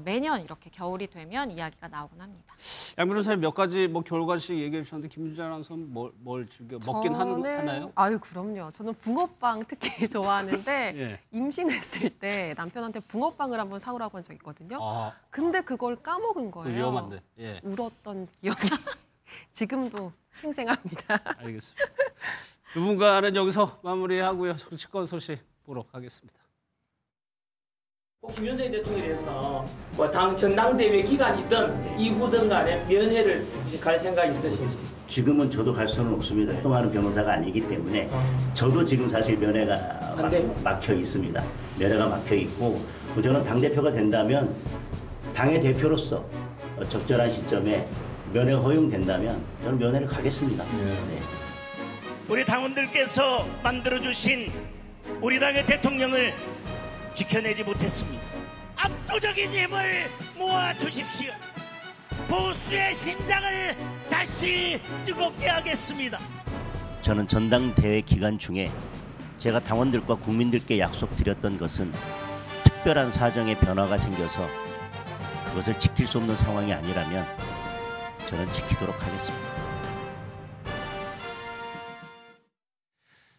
Speaker 3: 매년 이렇게 겨울이 되면 이야기가 나오곤 합니다.
Speaker 1: 양 변호사님 몇 가지 뭐 겨울 간식 얘기해 주셨는데 김유진 아나운서는 뭘 즐겨 먹긴 하나요?
Speaker 2: 아유 그럼요. 저는 붕어빵 특히 좋아하는데
Speaker 1: 예.
Speaker 2: 임신했을 때 남편한테 붕어빵을 한번 사오라고 한 적 있거든요. 근데 그걸 까먹은 거예요.
Speaker 1: 위험한데. 예.
Speaker 2: 울었던 기억이 지금도 생생합니다.
Speaker 1: 알겠습니다. 누군가는 여기서 마무리하고요. 정치권 소식 보러 가겠습니다.
Speaker 8: 김윤석 대통령에 대해서 뭐 전당대회 기간이든 이후든 간에 면회를 갈 생각이 있으신지?
Speaker 9: 지금은 저도 갈 수는 없습니다. 활동하는 변호사가 아니기 때문에 저도 지금 사실 면회가 막혀 있습니다. 면회가 막혀 있고 저는 당대표가 된다면 당의 대표로서 적절한 시점에 면회가 허용된다면 저는 면회를 가겠습니다. 네.
Speaker 10: 우리 당원들께서 만들어주신 우리 당의 대통령을 지켜내지 못했습니다. 압도적인 힘을 모아주십시오. 보수의 심장을 다시 뜨겁게 하겠습니다.
Speaker 9: 저는 전당대회 기간 중에 제가 당원들과 국민들께 약속드렸던 것은 특별한 사정의 변화가 생겨서 그것을 지킬 수 없는 상황이 아니라면 저는 지키도록 하겠습니다.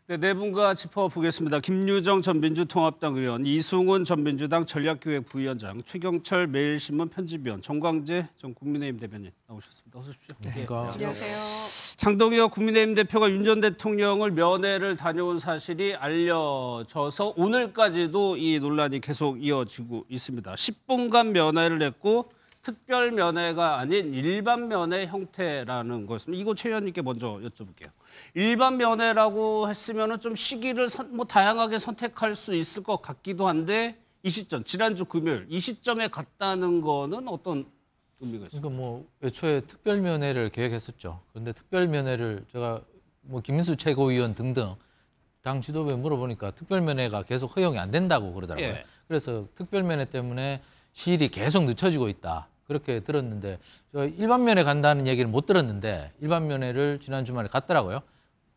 Speaker 1: 네 분과 짚어보겠습니다. 김유정 전 민주통합당 의원, 이승훈 전 민주당 전략기획 부위원장, 최경철 매일신문 편집위원, 정광재 전 국민의힘 대변인 나오셨습니다. 어서 오십시오.
Speaker 2: 네, 안녕하세요.
Speaker 1: 장동혁 국민의힘 대표가 윤 전 대통령을 면회를 다녀온 사실이 알려져서 오늘까지도 이 논란이 계속 이어지고 있습니다. 10분간 면회를 했고 특별 면회가 아닌 일반 면회 형태라는 것입니다. 이거 최 의원님께 먼저 여쭤볼게요. 일반 면회라고 했으면 좀 시기를 뭐 다양하게 선택할 수 있을 것 같기도 한데 이 시점, 지난주 금요일 이 시점에 갔다는 거는 어떤 의미가 있습니까?
Speaker 11: 그러니까 뭐 애초에 특별 면회를 계획했었죠. 그런데 특별 면회를 제가 뭐 김민수 최고위원 등등 당 지도부에 물어보니까 특별 면회가 계속 허용이 안 된다고 그러더라고요.
Speaker 1: 예.
Speaker 11: 그래서 특별 면회 때문에 시일이 계속 늦춰지고 있다. 그렇게 들었는데 제가 일반 면회 간다는 얘기를 못 들었는데 일반 면회를 지난 주말에 갔더라고요.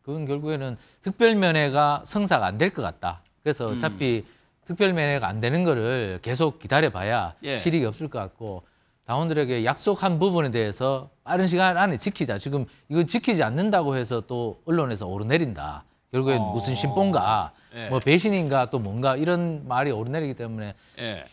Speaker 11: 그건 결국에는 특별 면회가 성사가 안 될 것 같다. 그래서 어차피 특별 면회가 안 되는 거를 계속 기다려봐야 실익이 없을 것 같고 당원들에게 약속한 부분에 대해서 빠른 시간 안에 지키자. 지금 이거 지키지 않는다고 해서 또 언론에서 오르내린다. 결국엔 무슨 신봉가, 뭐 배신인가 또 뭔가 이런 말이 오르내리기 때문에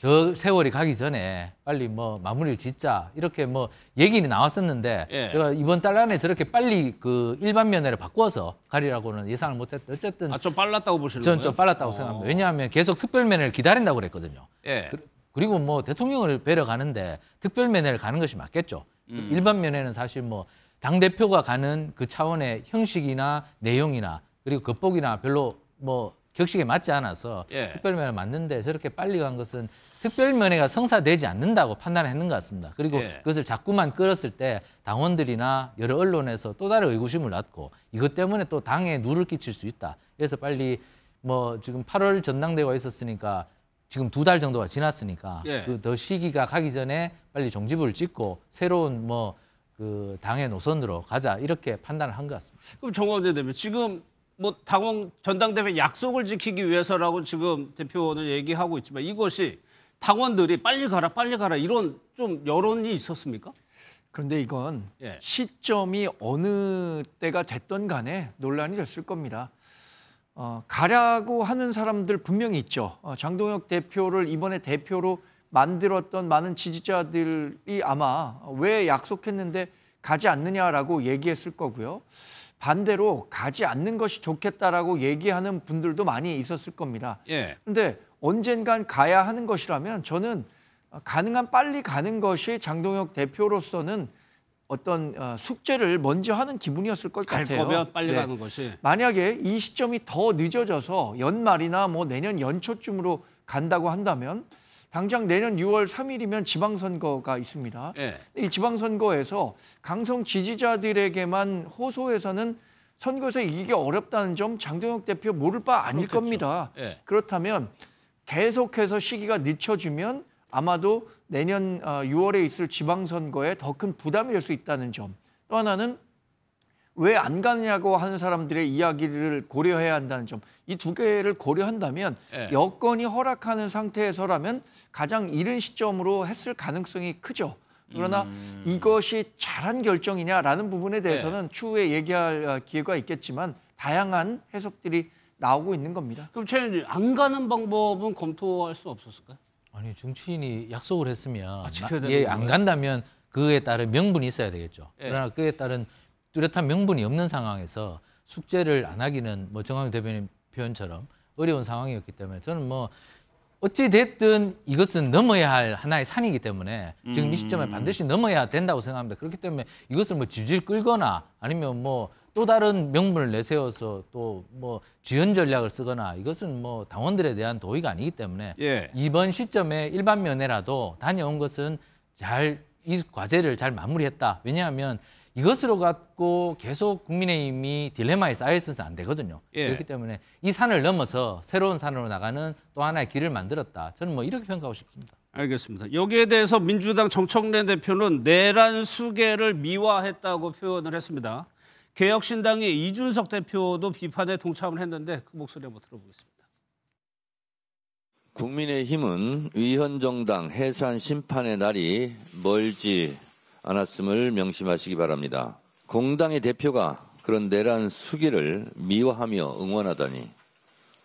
Speaker 11: 더 세월이 가기 전에 빨리 뭐 마무리를 짓자 이렇게 뭐 얘기는 나왔었는데 제가 이번 달 안에 저렇게 빨리 그 일반 면회를 바꿔서 가리라고는 예상을 못했는데 어쨌든
Speaker 1: 좀 빨랐다고 보시는
Speaker 11: 저는 좀 빨랐다고 생각합니다. 왜냐하면 계속 특별 면회를 기다린다고 그랬거든요. 그리고 뭐 대통령을 뵈러 가는데 특별 면회를 가는 것이 맞겠죠. 일반 면회는 사실 뭐 당대표가 가는 그 차원의 형식이나 내용이나 그리고 겉보기나 별로 뭐 격식에 맞지 않아서 특별면회 맞는데 저렇게 빨리 간 것은 특별면회가 성사되지 않는다고 판단했는 것 같습니다. 그리고 그것을 자꾸만 끌었을 때 당원들이나 여러 언론에서 또 다른 의구심을 낳고 이것 때문에 또 당에 누를 끼칠 수 있다. 그래서 빨리 뭐 지금 8월 전당대회가 있었으니까 지금 2달 정도가 지났으니까 그 더 시기가 가기 전에 빨리 종지부를 찍고 새로운 그 당의 노선으로 가자 이렇게 판단을 한 것 같습니다.
Speaker 1: 그럼 정광재 대표 지금 뭐 당원 전당대회 약속을 지키기 위해서라고 지금 대표는 얘기하고 있지만 이것이 당원들이 빨리 가라 이런 좀 여론이 있었습니까?
Speaker 12: 그런데 이건 시점이 어느 때가 됐던 간에 논란이 됐을 겁니다. 가라고 하는 사람들 분명히 있죠. 장동혁 대표를 이번에 대표로 만들었던 많은 지지자들이 아마 왜 약속했는데 가지 않느냐라고 얘기했을 거고요. 반대로 가지 않는 것이 좋겠다라고 얘기하는 분들도 많이 있었을 겁니다. 그런데 언젠간 가야 하는 것이라면 저는 가능한 빨리 가는 것이 장동혁 대표로서는 어떤 숙제를 먼저 하는 기분이었을 것 같아요.
Speaker 1: 갈 거면 빨리 가는 것이.
Speaker 12: 만약에 이 시점이 더 늦어져서 연말이나 뭐 내년 연초쯤으로 간다고 한다면 당장 내년 6월 3일이면 지방선거가 있습니다. 이 지방선거에서 강성 지지자들에게만 호소해서는 선거에서 이기기 어렵다는 점 장동혁 대표 모를 바 아닐 겁니다. 그렇다면 계속해서 시기가 늦춰지면 아마도 내년 6월에 있을 지방선거에 더 큰 부담이 될 수 있다는 점. 또 하나는 왜 안 가느냐고 하는 사람들의 이야기를 고려해야 한다는 점. 이 두 개를 고려한다면 여건이 허락하는 상태에서라면 가장 이른 시점으로 했을 가능성이 크죠. 그러나 이것이 잘한 결정이냐라는 부분에 대해서는 추후에 얘기할 기회가 있겠지만 다양한 해석들이 나오고 있는 겁니다.
Speaker 1: 그럼 최현님 안 가는 방법은 검토할 수 없었을까요?
Speaker 11: 아니 정치인이 약속을 했으면
Speaker 1: 건가요?
Speaker 11: 안 간다면 그에 따른 명분이 있어야 되겠죠. 그러나 그에 따른 뚜렷한 명분이 없는 상황에서 숙제를 안 하기는 뭐 정광재 대표님 표현처럼 어려운 상황이었기 때문에 저는 뭐 어찌 됐든 이것은 넘어야 할 하나의 산이기 때문에 지금 이 시점에 반드시 넘어야 된다고 생각합니다. 그렇기 때문에 이것을 뭐 질질 끌거나 아니면 뭐 또 다른 명분을 내세워서 또 뭐 지연 전략을 쓰거나 이것은 뭐 당원들에 대한 도의가 아니기 때문에 이번 시점에 일반 면회라도 다녀온 것은 이 과제를 잘 마무리했다. 왜냐하면 이것으로 갖고 계속 국민의힘이 딜레마에 쌓여 있어서 안 되거든요. 그렇기 때문에 이 산을 넘어서 새로운 산으로 나가는 또 하나의 길을 만들었다. 저는 뭐 이렇게 평가하고 싶습니다.
Speaker 1: 알겠습니다. 여기에 대해서 민주당 정청래 대표는 내란 수계를 미화했다고 표현을 했습니다. 개혁신당의 이준석 대표도 비판에 동참을 했는데 그 목소리 한번 들어보겠습니다.
Speaker 13: 국민의힘은 위헌정당 해산 심판의 날이 멀지 않았음을 명심하시기 바랍니다. 공당의 대표가 그런 내란 수기를 미화하며 응원하다니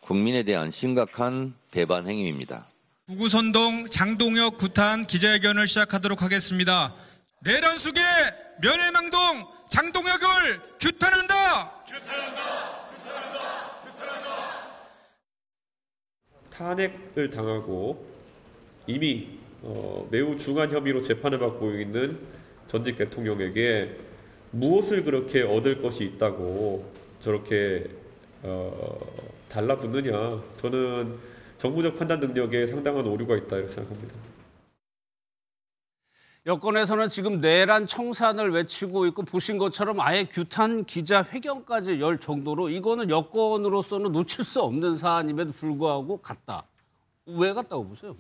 Speaker 13: 국민에 대한 심각한 배반 행위입니다.
Speaker 14: 구구선동 장동혁 구탄 기자회견을 시작하도록 하겠습니다. 내란 수계 면회망동 장동혁을 규탄한다.
Speaker 15: 탄핵을 당하고 이미 매우 중한 혐의로 재판을 받고 있는 전직 대통령에게 무엇을 그렇게 얻을 것이 있다고 저렇게 달라붙느냐. 저는 정부적 판단 능력에 상당한 오류가 있다 이렇게 생각합니다.
Speaker 1: 여권에서는 지금 내란 청산을 외치고 있고 보신 것처럼 아예 규탄 기자회견까지 열 정도로 이거는 여권으로서는 놓칠 수 없는 사안임에도 불구하고 갔다. 왜 갔다고 보세요?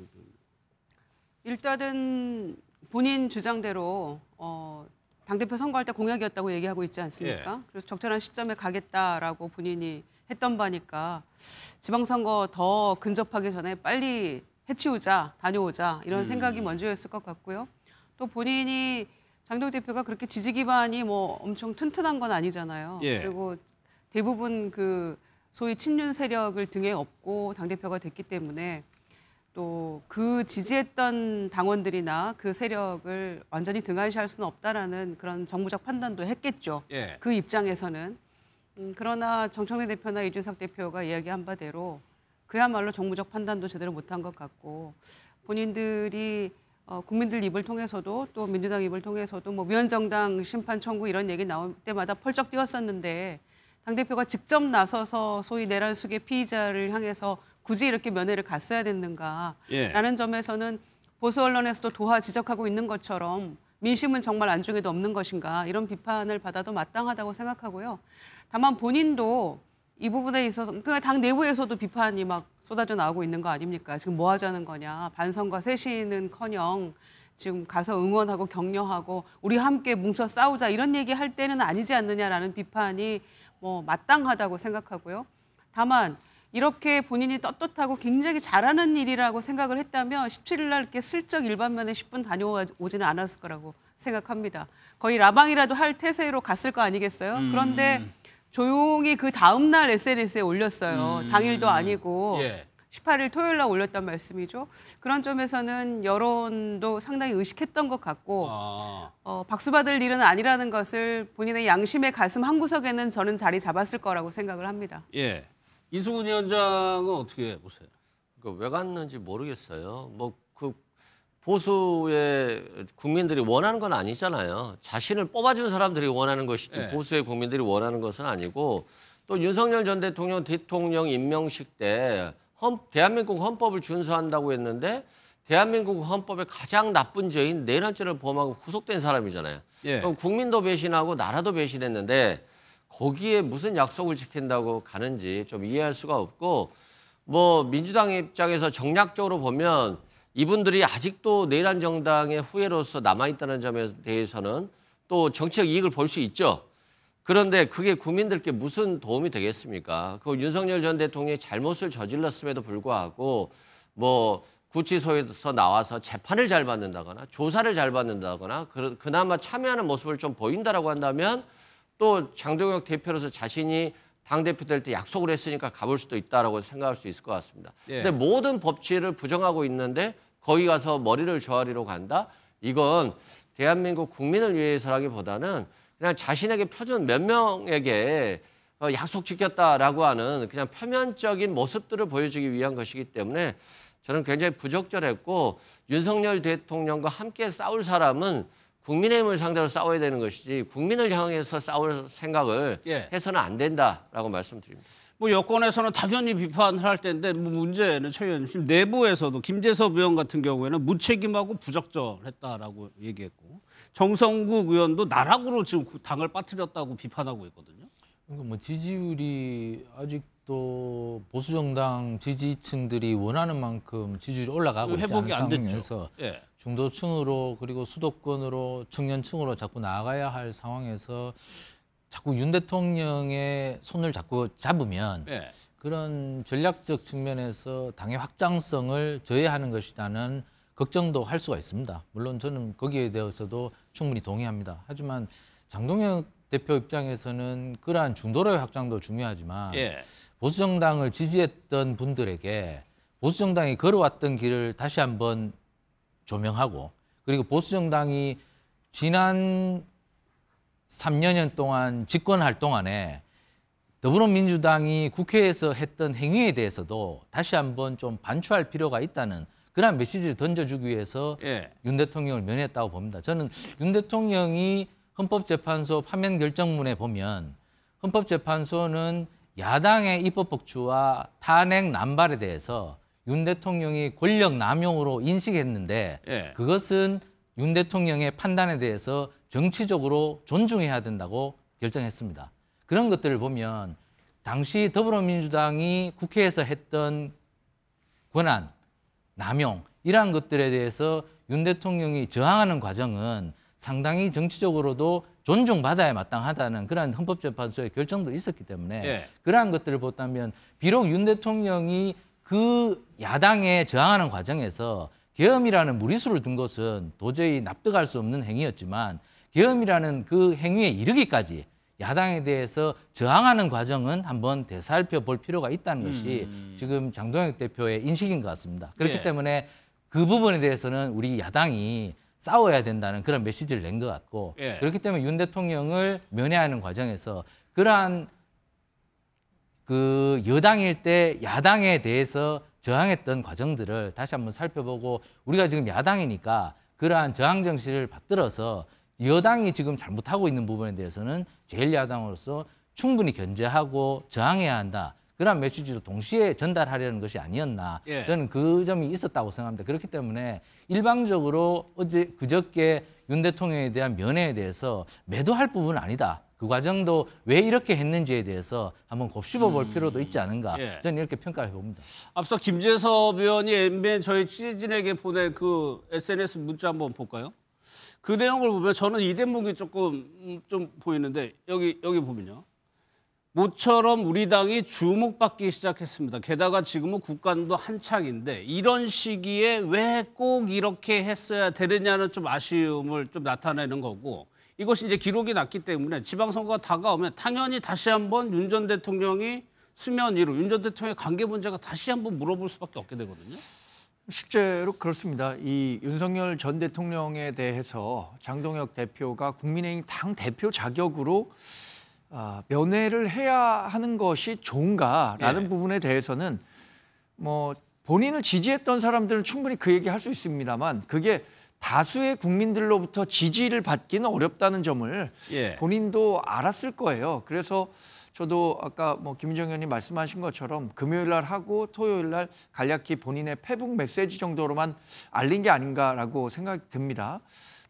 Speaker 2: 일단은 본인 주장대로 당대표 선거할 때 공약이었다고 얘기하고 있지 않습니까? 그래서 적절한 시점에 가겠다라고 본인이 했던 바니까 지방선거 더 근접하기 전에 빨리 해치우자, 다녀오자 이런 생각이 먼저였을 것 같고요. 또 본인이 장동혁 대표가 그렇게 지지 기반이 뭐 엄청 튼튼한 건 아니잖아요. 그리고 대부분 그 소위 친윤 세력을 등에 업고 당대표가 됐기 때문에 또 그 지지했던 당원들이나 그 세력을 완전히 등한시할 수는 없다라는 그런 정무적 판단도 했겠죠. 그 입장에서는. 그러나 정청래 대표나 이준석 대표가 이야기한 바대로 그야말로 정무적 판단도 제대로 못한 것 같고 본인들이 국민들 입을 통해서도 또 민주당 입을 통해서도 뭐 위헌정당 심판 청구 이런 얘기 나올 때마다 펄쩍 뛰었었는데 당대표가 직접 나서서 소위 내란 수계 피의자를 향해서 굳이 이렇게 면회를 갔어야 됐는가라는 점에서는 보수 언론에서도 도하 지적하고 있는 것처럼 민심은 정말 안중에도 없는 것인가 이런 비판을 받아도 마땅하다고 생각하고요. 다만 본인도 이 부분에 있어서 그러니까 당 내부에서도 비판이 막 쏟아져 나오고 있는 거 아닙니까? 지금 뭐 하자는 거냐. 반성과 쇄신은커녕
Speaker 16: 지금 가서 응원하고 격려하고 우리 함께 뭉쳐 싸우자 이런 얘기할 때는 아니지 않느냐라는 비판이 뭐 마땅하다고 생각하고요. 다만 이렇게 본인이 떳떳하고 굉장히 잘하는 일이라고 생각을 했다면 17일 날 이렇게 슬쩍 일반면에 10분 다녀오지는 않았을 거라고 생각합니다. 거의 라방이라도 할 태세로 갔을 거 아니겠어요? 그런데 조용히 그 다음 날 SNS에 올렸어요. 당일도 아니고 18일 토요일 날 올렸단 말씀이죠. 그런 점에서는 여론도 상당히 의식했던 것 같고 박수 받을 일은 아니라는 것을 본인의 양심의 가슴 한구석에는 저는 자리 잡았을 거라고 생각을 합니다.
Speaker 1: 예. 이수근 위원장은 어떻게 보세요?
Speaker 17: 왜 갔는지 모르겠어요. 뭐 그 보수의 국민들이 원하는 건 아니잖아요. 자신을 뽑아준 사람들이 원하는 것이지 보수의 국민들이 원하는 것은 아니고 또 윤석열 전 대통령 임명식 때 대한민국 헌법을 준수한다고 했는데 대한민국 헌법의 가장 나쁜 죄인 내란죄를 범하고 구속된 사람이잖아요. 그럼 국민도 배신하고 나라도 배신했는데 거기에 무슨 약속을 지킨다고 가는지 좀 이해할 수가 없고 뭐 민주당 입장에서 정략적으로 보면 이분들이 아직도 내란 정당의 후예로서 남아있다는 점에 대해서는 또 정치적 이익을 볼 수 있죠. 그런데 그게 국민들께 무슨 도움이 되겠습니까? 그 윤석열 전 대통령이 잘못을 저질렀음에도 불구하고 뭐 구치소에서 나와서 재판을 잘 받는다거나 조사를 잘 받는다거나 그나마 참여하는 모습을 좀 보인다라고 한다면 또 장동혁 대표로서 자신이 당대표 될 때 약속을 했으니까 가볼 수도 있다라고 생각할 수 있을 것 같습니다. 근데 모든 법치를 부정하고 있는데 거기 가서 머리를 조아리러 간다? 이건 대한민국 국민을 위해서라기보다는 그냥 자신에게 표준 몇 명에게 약속 지켰다라고 하는 그냥 표면적인 모습들을 보여주기 위한 것이기 때문에 저는 굉장히 부적절했고 윤석열 대통령과 함께 싸울 사람은 국민의힘을 상대로 싸워야 되는 것이지 국민을 향해서 싸울 생각을 해서는 안 된다라고 말씀드립니다.
Speaker 1: 뭐 여권에서는 당연히 비판을 할 텐데 뭐 문제는 최 의원님 내부에서도 김재섭 의원 같은 경우에는 무책임하고 부적절했다라고 얘기했고 정성국 의원도 나락으로 지금 당을 빠뜨렸다고 비판하고 있거든요.
Speaker 11: 그러니까 뭐 지지율이 아직도 보수 정당 지지층들이 원하는 만큼 지지율이 올라가고 있지 않은 상황에서 중도층으로 그리고 수도권으로 청년층으로 자꾸 나아가야 할 상황에서 자꾸 윤 대통령의 손을 자꾸 잡으면 그런 전략적 측면에서 당의 확장성을 저해하는 것이라는 걱정도 할 수가 있습니다. 물론 저는 거기에 대해서도 충분히 동의합니다. 하지만 장동혁 대표 입장에서는 그러한 중도로의 확장도 중요하지만 보수정당을 지지했던 분들에게 보수정당이 걸어왔던 길을 다시 한번 조명하고 그리고 보수정당이 지난 3년 동안 집권할 동안에 더불어민주당이 국회에서 했던 행위에 대해서도 다시 한번 좀 반추할 필요가 있다는 그런 메시지를 던져주기 위해서 윤 대통령을 면했다고 봅니다. 저는 윤 대통령이 헌법재판소 파면 결정문에 보면 헌법재판소는 야당의 입법복주와 탄핵 남발에 대해서 윤 대통령이 권력 남용으로 인식했는데 그것은 윤 대통령의 판단에 대해서 정치적으로 존중해야 된다고 결정했습니다. 그런 것들을 보면 당시 더불어민주당이 국회에서 했던 권한, 남용 이러한 것들에 대해서 윤 대통령이 저항하는 과정은 상당히 정치적으로도 존중받아야 마땅하다는 그러한 헌법재판소의 결정도 있었기 때문에 그러한 것들을 본다면 비록 윤 대통령이 그 야당에 저항하는 과정에서 계엄이라는 무리수를 둔 것은 도저히 납득할 수 없는 행위였지만 계엄이라는 그 행위에 이르기까지 야당에 대해서 저항하는 과정은 한번 되살펴볼 필요가 있다는 것이 지금 장동혁 대표의 인식인 것 같습니다. 그렇기 때문에 그 부분에 대해서는 우리 야당이 싸워야 된다는 그런 메시지를 낸 것 같고 그렇기 때문에 윤 대통령을 면회하는 과정에서 그러한 그 여당일 때 야당에 대해서 저항했던 과정들을 다시 한번 살펴보고 우리가 지금 야당이니까 그러한 저항 정신을 받들어서 여당이 지금 잘못하고 있는 부분에 대해서는 제1야당으로서 충분히 견제하고 저항해야 한다. 그런 메시지도 동시에 전달하려는 것이 아니었나. 저는 그 점이 있었다고 생각합니다. 그렇기 때문에 일방적으로 그저께 윤 대통령에 대한 면회에 대해서 매도할 부분은 아니다. 그 과정도 왜 이렇게 했는지에 대해서 한번 곱씹어볼 필요도 있지 않은가.
Speaker 1: 예.
Speaker 11: 저는 이렇게 평가해 봅니다.
Speaker 1: 앞서 김재섭 의원이 MBN 저희 취재진에게 보낸 그 SNS 문자 한번 볼까요? 그 내용을 보면 저는 이 대목이 조금 좀 보이는데 여기 보면요. 모처럼 우리 당이 주목받기 시작했습니다. 게다가 지금은 국간도 한창인데 이런 시기에 왜 꼭 이렇게 했어야 되느냐는 좀 아쉬움을 좀 나타내는 거고 이것이 이제 기록이 났기 때문에 지방선거가 다가오면 당연히 다시 한번 윤 전 대통령이 수면 위로 윤 전 대통령의 관계 문제가 다시 한번 물어볼 수밖에 없게 되거든요.
Speaker 12: 실제로 그렇습니다. 이 윤석열 전 대통령에 대해서 장동혁 대표가 국민의힘 당 대표 자격으로 면회를 해야 하는 것이 좋은가라는 부분에 대해서는 뭐 본인을 지지했던 사람들은 충분히 그 얘기할 수 있습니다만 그게 다수의 국민들로부터 지지를 받기는 어렵다는 점을 본인도 알았을 거예요. 그래서 저도 아까 뭐 김은정 의원님 말씀하신 것처럼 금요일 날 하고 토요일 날 간략히 본인의 페북 메시지 정도로만 알린 게 아닌가라고 생각이 듭니다.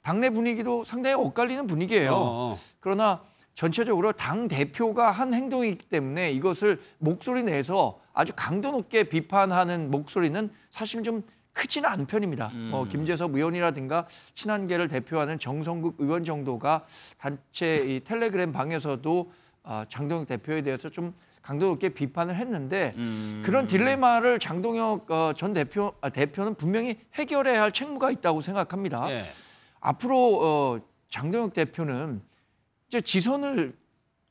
Speaker 12: 당내 분위기도 상당히 엇갈리는 분위기예요. 그러나 전체적으로 당 대표가 한 행동이기 때문에 이것을 목소리 내서 아주 강도 높게 비판하는 목소리는 사실 좀 크지는 않은 편입니다. 뭐 김재섭 의원이라든가 친한계를 대표하는 정성국 의원 정도가 단체 이 텔레그램 방에서도 장동혁 대표에 대해서 좀 강도 높게 비판을 했는데 그런 딜레마를 장동혁 전 대표는 분명히 해결해야 할 책무가 있다고 생각합니다. 앞으로 장동혁 대표는 이제 지선을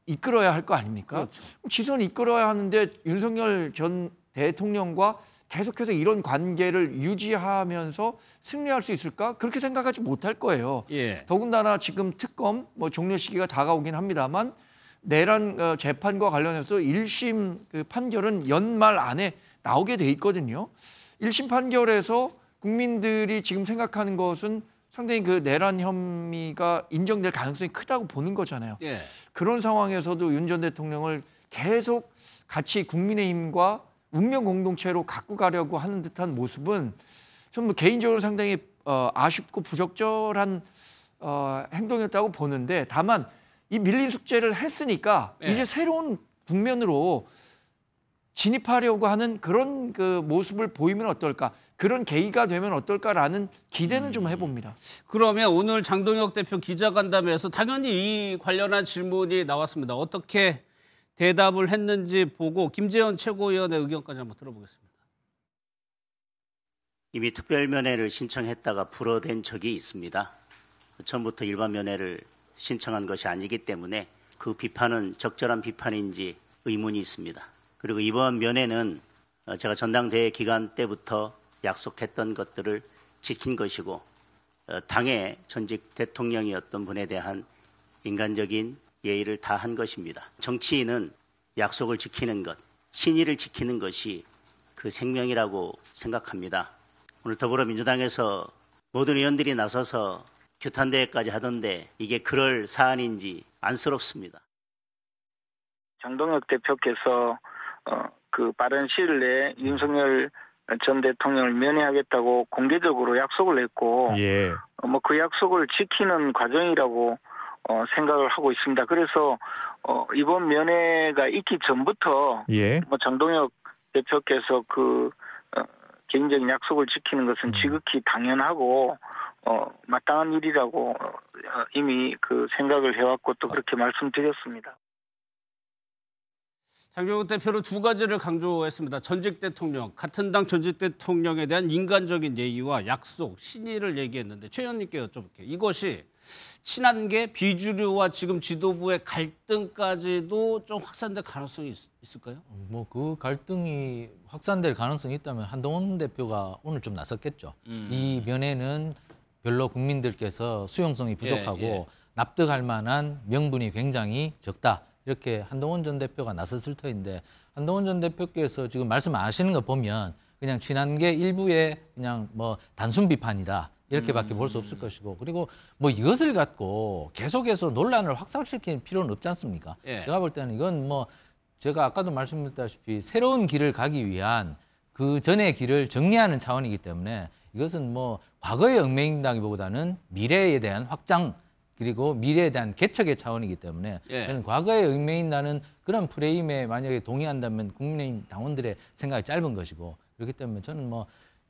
Speaker 12: 이끌어야 할 거 아닙니까? 그렇죠. 지선 이끌어야 하는데 윤석열 전 대통령과 계속해서 이런 관계를 유지하면서 승리할 수 있을까? 그렇게 생각하지 못할 거예요. 더군다나 지금 특검 뭐 종료 시기가 다가오긴 합니다만 내란 재판과 관련해서 1심 그 판결은 연말 안에 나오게 돼 있거든요. 1심 판결에서 국민들이 지금 생각하는 것은 상당히 그 내란 혐의가 인정될 가능성이 크다고 보는 거잖아요. 그런 상황에서도 윤 전 대통령을 계속 같이 국민의힘과 운명 공동체로 갖고 가려고 하는 듯한 모습은 좀 개인적으로 상당히 아쉽고 부적절한 행동이었다고 보는데 다만 이 밀린 숙제를 했으니까 이제 새로운 국면으로 진입하려고 하는 그런 그 모습을 보이면 어떨까? 그런 계기가 되면 어떨까라는 기대는 좀 해봅니다.
Speaker 1: 그러면 오늘 장동혁 대표 기자간담회에서 당연히 이 관련한 질문이 나왔습니다. 어떻게 대답을 했는지 보고 김재현 최고위원의 의견까지 한번 들어보겠습니다.
Speaker 9: 이미 특별면회를 신청했다가 불어된 적이 있습니다. 처음부터 일반 면회를 신청한 것이 아니기 때문에 그 비판은 적절한 비판인지 의문이 있습니다. 그리고 이번 면회는 제가 전당대회 기간 때부터 약속했던 것들을 지킨 것이고 당의 전직 대통령이었던 분에 대한 인간적인 예의를 다한 것입니다. 정치인은 약속을 지키는 것, 신의를 지키는 것이 그 생명이라고 생각합니다. 오늘 더불어민주당에서 모든 의원들이 나서서 규탄대회까지 하던데 이게 그럴 사안인지 안쓰럽습니다.
Speaker 18: 장동혁 대표께서 그 빠른 시일 내에 윤석열 전 대통령을 면회하겠다고 공개적으로 약속을 했고 뭐 그 약속을 지키는 과정이라고 생각을 하고 있습니다. 그래서 이번 면회가 있기 전부터 뭐 장동혁 대표께서 그 개인적인 약속을 지키는 것은 지극히 당연하고 마땅한 일이라고 이미 그 생각을 해왔고 또 그렇게 말씀드렸습니다.
Speaker 1: 장동혁 대표는 두 가지를 강조했습니다. 전직 대통령, 같은 당 전직 대통령에 대한 인간적인 예의와 약속, 신의를 얘기했는데 최 의원님께 여쭤볼게요. 이것이 친한계, 비주류와 지금 지도부의 갈등까지도 좀 확산될 가능성이 있을까요?
Speaker 11: 뭐 그 갈등이 확산될 가능성이 있다면 한동훈 대표가 오늘 좀 나섰겠죠. 이 면에는 별로 국민들께서 수용성이 부족하고 납득할 만한 명분이 굉장히 적다. 이렇게 한동훈 전 대표가 나섰을 터인데 한동훈 전 대표께서 지금 말씀 안 하시는 거 보면 그냥 친한계 일부의 그냥 뭐 단순 비판이다. 이렇게밖에 볼 수 없을 것이고 그리고 뭐 이것을 갖고 계속해서 논란을 확산시킬 필요는 없지 않습니까? 제가 볼 때는 이건 뭐 제가 아까도 말씀드렸다시피 새로운 길을 가기 위한 그 전의 길을 정리하는 차원이기 때문에 이것은 뭐 과거의 얽매인다기보다는 미래에 대한 확장 그리고 미래에 대한 개척의 차원이기 때문에 저는 과거에 얽매인다는 그런 프레임에 만약에 동의한다면 국민의힘 당원들의 생각이 짧은 것이고 그렇기 때문에 저는 뭐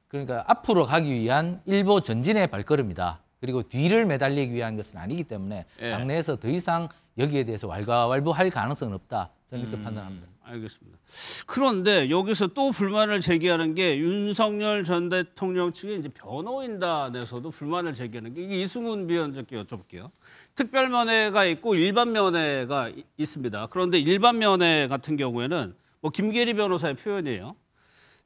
Speaker 11: 그러니까 앞으로 가기 위한 일보 전진의 발걸음이다. 그리고 뒤를 매달리기 위한 것은 아니기 때문에 당내에서 더 이상 여기에 대해서 왈가왈부할 가능성은 없다. 저는 이렇게 판단합니다.
Speaker 1: 알겠습니다. 그런데 여기서 또 불만을 제기하는 게 윤석열 전 대통령 측의 이제 변호인단에서도 불만을 제기하는 게 이게 이승훈 위원장께 여쭤볼게요. 특별 면회가 있고 일반 면회가 있습니다. 그런데 일반 면회 같은 경우에는 뭐 김계리 변호사의 표현이에요.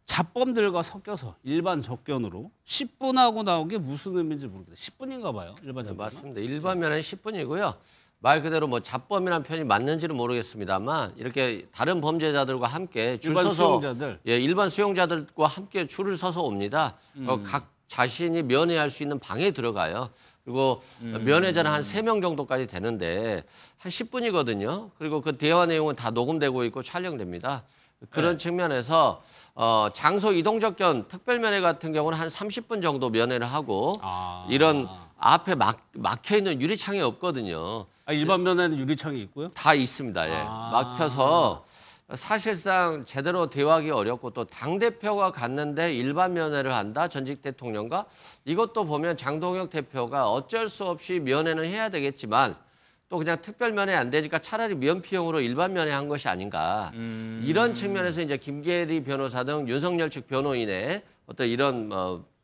Speaker 1: 잡범들과 섞여서 일반 접견으로 10분 하고 나오게 무슨 의미인지 모르겠어요. 10분인가 봐요. 일반 접견은.
Speaker 17: 맞습니다. 일반 면회는 10분이고요. 말 그대로 뭐 잡범이라는 표현이 맞는지는 모르겠습니다만 이렇게 다른 범죄자들과 함께 줄
Speaker 1: 일반
Speaker 17: 서서
Speaker 1: 수용자들.
Speaker 17: 일반 수용자들과 함께 줄을 서서 옵니다. 각 자신이 면회할 수 있는 방에 들어가요. 그리고 면회자는 한 3명 정도까지 되는데 한 10분이거든요. 그리고 그 대화 내용은 다 녹음되고 있고 촬영됩니다. 그런 측면에서 장소 이동 접견 특별 면회 같은 경우는 한 30분 정도 면회를 하고 이런 앞에 막혀 있는 유리창이 없거든요.
Speaker 1: 일반 면회는 유리창이 있고요?
Speaker 17: 다 있습니다. 예. 막혀서 사실상 제대로 대화하기 어렵고 또 당대표가 갔는데 일반 면회를 한다. 전직 대통령과 이것도 보면 장동혁 대표가 어쩔 수 없이 면회는 해야 되겠지만 또 그냥 특별 면회 안 되니까 차라리 면피용으로 일반 면회 한 것이 아닌가. 이런 측면에서 이제 김계리 변호사 등 윤석열 측 변호인의 어떤 이런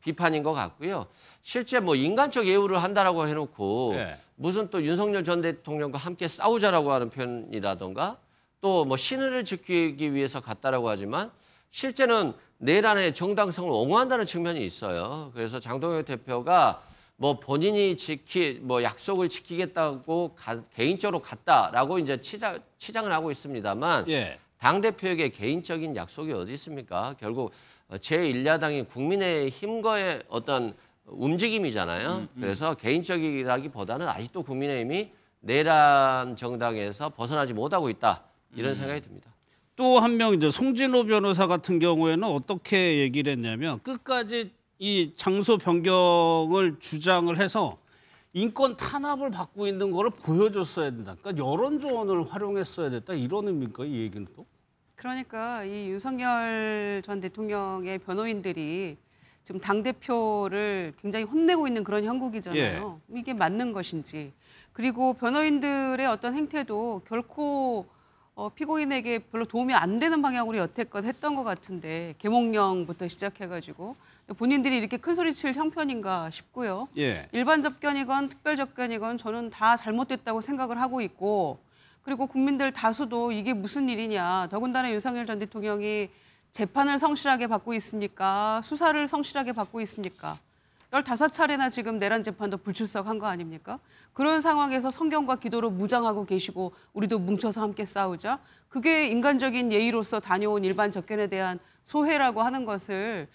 Speaker 17: 비판인 것 같고요. 실제 뭐 인간적 예우를 한다라고 해놓고 무슨 또 윤석열 전 대통령과 함께 싸우자라고 하는 표현이라던가 또 뭐 신의를 지키기 위해서 갔다라고 하지만 실제는 내란의 정당성을 옹호한다는 측면이 있어요. 그래서 장동혁 대표가 뭐 본인이 약속을 지키겠다고 개인적으로 갔다라고 이제 치장을 하고 있습니다만 당 대표에게 개인적인 약속이 어디 있습니까? 결국 제1야당이 국민의힘과의 어떤 움직임이잖아요. 그래서 개인적이라기보다는 아직도 국민의힘이 내란 정당에서 벗어나지 못하고 있다. 이런 생각이 듭니다.
Speaker 1: 또 한 명 이제 송진호 변호사 같은 경우에는 어떻게 얘기를 했냐면 끝까지 이 장소 변경을 주장을 해서 인권 탄압을 받고 있는 거를 보여줬어야 된다. 그러니까 여론 조언을 활용했어야 됐다. 이런 의미입니까? 이 얘기는 또?
Speaker 16: 그러니까 이 윤석열 전 대통령의 변호인들이 지금 당대표를 굉장히 혼내고 있는 그런 형국이잖아요. 이게 맞는 것인지. 그리고 변호인들의 어떤 행태도 결코 피고인에게 별로 도움이 안 되는 방향으로 여태껏 했던 것 같은데 계몽령부터 시작해가지고 본인들이 이렇게 큰 소리 칠 형편인가 싶고요. 일반 접견이건 특별 접견이건 저는 다 잘못됐다고 생각을 하고 있고 그리고 국민들 다수도 이게 무슨 일이냐. 더군다나 윤석열 전 대통령이 재판을 성실하게 받고 있습니까? 수사를 성실하게 받고 있습니까? 15차례나 지금 내란 재판도 불출석한 거 아닙니까? 그런 상황에서 성경과 기도로 무장하고 계시고 우리도 뭉쳐서 함께 싸우자. 그게 인간적인 예의로서 다녀온 일반 접견에 대한 소회라고 하는 것을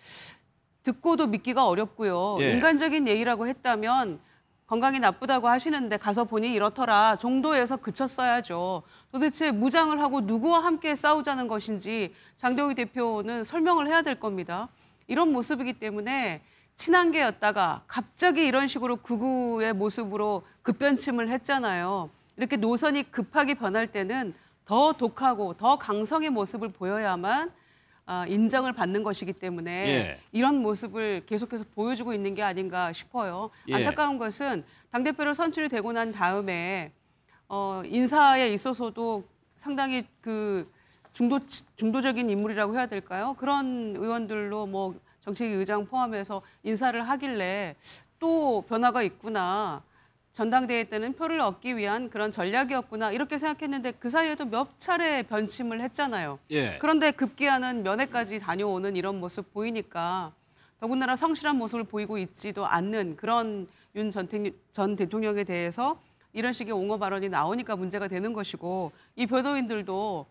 Speaker 16: 듣고도 믿기가 어렵고요. 인간적인 예의라고 했다면 건강이 나쁘다고 하시는데 가서 보니 이렇더라 정도에서 그쳤어야죠. 도대체 무장을 하고 누구와 함께 싸우자는 것인지 장동혁 대표는 설명을 해야 될 겁니다. 이런 모습이기 때문에 친한계였다가 갑자기 이런 식으로 극우의 모습으로 급변침을 했잖아요. 이렇게 노선이 급하게 변할 때는 더 독하고 더 강성의 모습을 보여야만 인정을 받는 것이기 때문에 이런 모습을 계속해서 보여주고 있는 게 아닌가 싶어요. 안타까운 것은 당대표로 선출이 되고 난 다음에 인사에 있어서도 상당히 그 중도적인 인물이라고 해야 될까요? 그런 의원들로 뭐 정책위 의장 포함해서 인사를 하길래 또 변화가 있구나. 전당대회 때는 표를 얻기 위한 그런 전략이었구나 이렇게 생각했는데 그 사이에도 몇 차례 변침을 했잖아요. 그런데 급기야는 면회까지 다녀오는 이런 모습 보이니까 더군다나 성실한 모습을 보이고 있지도 않는 그런 윤 전 대통령에 대해서 이런 식의 옹호 발언이 나오니까 문제가 되는 것이고 이 변호인들도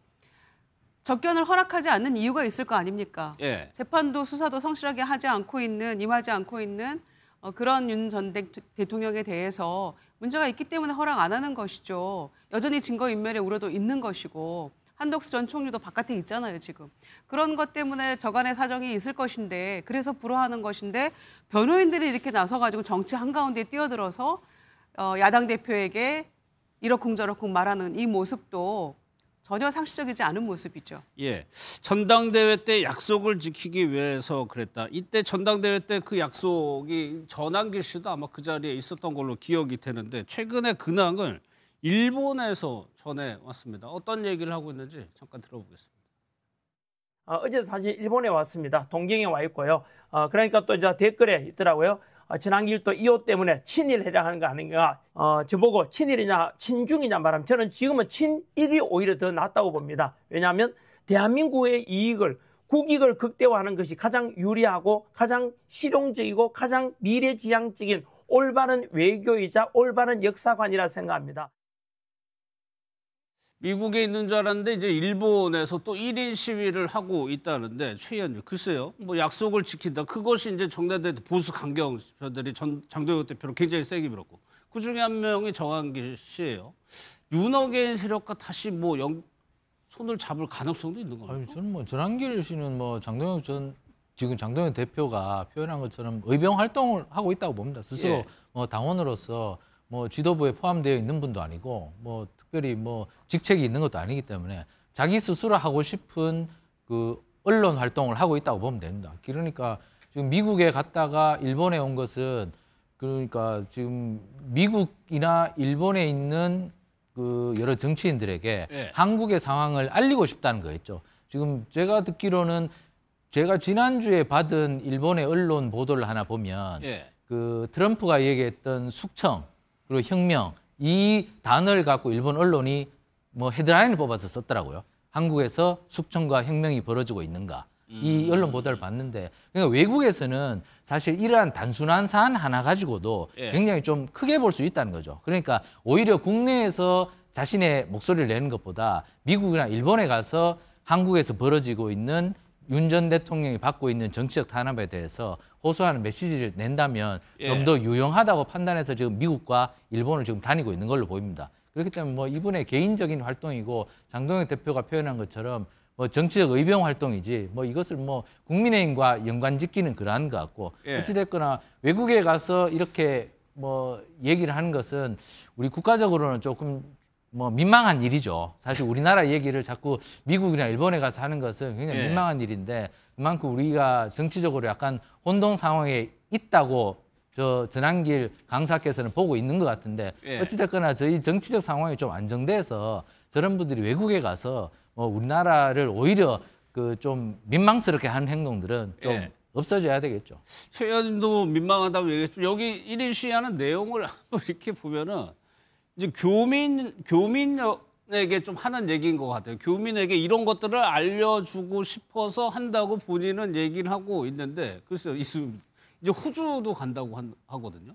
Speaker 16: 접견을 허락하지 않는 이유가 있을 거 아닙니까? 재판도 수사도 성실하게 임하지 않고 있는 그런 윤 전 대통령에 대해서 문제가 있기 때문에 허락 안 하는 것이죠. 여전히 증거인멸의 우려도 있는 것이고 한덕수 전 총리도 바깥에 있잖아요, 지금. 그런 것 때문에 저간의 사정이 있을 것인데 그래서 불허하는 것인데 변호인들이 이렇게 나서가지고 정치 한가운데 뛰어들어서 야당 대표에게 이러쿵저러쿵 말하는 이 모습도 전혀 상식적이지 않은 모습이죠.
Speaker 1: 예, 전당대회 때 약속을 지키기 위해서 그랬다. 이때 전당대회 때 그 약속이 전한길 씨도 아마 그 자리에 있었던 걸로 기억이 되는데 최근에 근황을 일본에서 전해왔습니다. 어떤 얘기를 하고 있는지 잠깐 들어보겠습니다.
Speaker 8: 어제 사실 일본에 왔습니다. 동경에 와 있고요. 그러니까 또 이제 댓글에 있더라고요. 전한길 또 이 옷 때문에 친일해라 하는 거 아닌가. 저보고 친일이냐 친중이냐 말하면 저는 지금은 친일이 오히려 더 낫다고 봅니다. 왜냐하면 대한민국의 이익을 국익을 극대화하는 것이 가장 유리하고 가장 실용적이고 가장 미래지향적인 올바른 외교이자 올바른 역사관이라 생각합니다.
Speaker 1: 미국에 있는 줄 알았는데 이제 일본에서 또 1인 시위를 하고 있다는데 최 의원님 글쎄요. 뭐 약속을 지킨다. 그것이 이제 정당대 보수 강경파들이 장동혁 대표를 굉장히 세게 밀었고 그중에 한 명이 정한길 씨예요. 윤호개인 세력과 다시 뭐 손을 잡을 가능성도 있는 건가요?
Speaker 11: 아니, 저는 뭐 전한길 씨는 뭐 지금 장동혁 대표가 표현한 것처럼 의병 활동을 하고 있다고 봅니다. 스스로
Speaker 1: 예.
Speaker 11: 뭐 당원으로서 뭐 지도부에 포함되어 있는 분도 아니고 뭐 특별히 뭐 직책이 있는 것도 아니기 때문에 자기 스스로 하고 싶은 그 언론 활동을 하고 있다고 보면 됩니다. 그러니까 지금 미국에 갔다가 일본에 온 것은 그러니까 지금 미국이나 일본에 있는 그 여러 정치인들에게
Speaker 1: 예.
Speaker 11: 한국의 상황을 알리고 싶다는 거였죠. 지금 제가 듣기로는 제가 지난주에 받은 일본의 언론 보도를 하나 보면
Speaker 1: 예.
Speaker 11: 그 트럼프가 얘기했던 숙청 그리고 혁명 이 단어를 갖고 일본 언론이 뭐 헤드라인을 뽑아서 썼더라고요. 한국에서 숙청과 혁명이 벌어지고 있는가. 이 언론 보도를 봤는데 그러니까 외국에서는 사실 이러한 단순한 사안 하나 가지고도
Speaker 1: 예.
Speaker 11: 굉장히 좀 크게 볼 수 있다는 거죠. 그러니까 오히려 국내에서 자신의 목소리를 내는 것보다 미국이나 일본에 가서 한국에서 벌어지고 있는 윤 전 대통령이 받고 있는 정치적 탄압에 대해서 호소하는 메시지를 낸다면
Speaker 1: 예.
Speaker 11: 좀 더 유용하다고 판단해서 지금 미국과 일본을 지금 다니고 있는 걸로 보입니다. 그렇기 때문에 뭐 이분의 개인적인 활동이고 장동혁 대표가 표현한 것처럼 뭐 정치적 의병 활동이지 뭐 이것을 뭐 국민의힘과 연관짓기는 그러한 것 같고
Speaker 1: 예.
Speaker 11: 어찌됐거나 외국에 가서 이렇게 뭐 얘기를 하는 것은 우리 국가적으로는 조금 뭐 민망한 일이죠. 사실 우리나라 얘기를 자꾸 미국이나 일본에 가서 하는 것은 굉장히
Speaker 1: 예.
Speaker 11: 민망한 일인데 그만큼 우리가 정치적으로 약간 혼동 상황에 있다고 저 전한길 강사께서는 보고 있는 것 같은데
Speaker 1: 예.
Speaker 11: 어찌됐거나 저희 정치적 상황이 좀 안정돼서 저런 분들이 외국에 가서 뭐 우리나라를 오히려 그 좀 민망스럽게 하는 행동들은 좀
Speaker 1: 예.
Speaker 11: 없어져야 되겠죠.
Speaker 1: 최 의원님도 민망하다고 얘기했죠. 여기 1인 시위하는 내용을 이렇게 보면은 이제 교민에게 좀 하는 얘기인 것 같아요. 교민에게 이런 것들을 알려주고 싶어서 한다고 본인은 얘기를 하고 있는데 글쎄요. 이제 호주도 간다고 하거든요.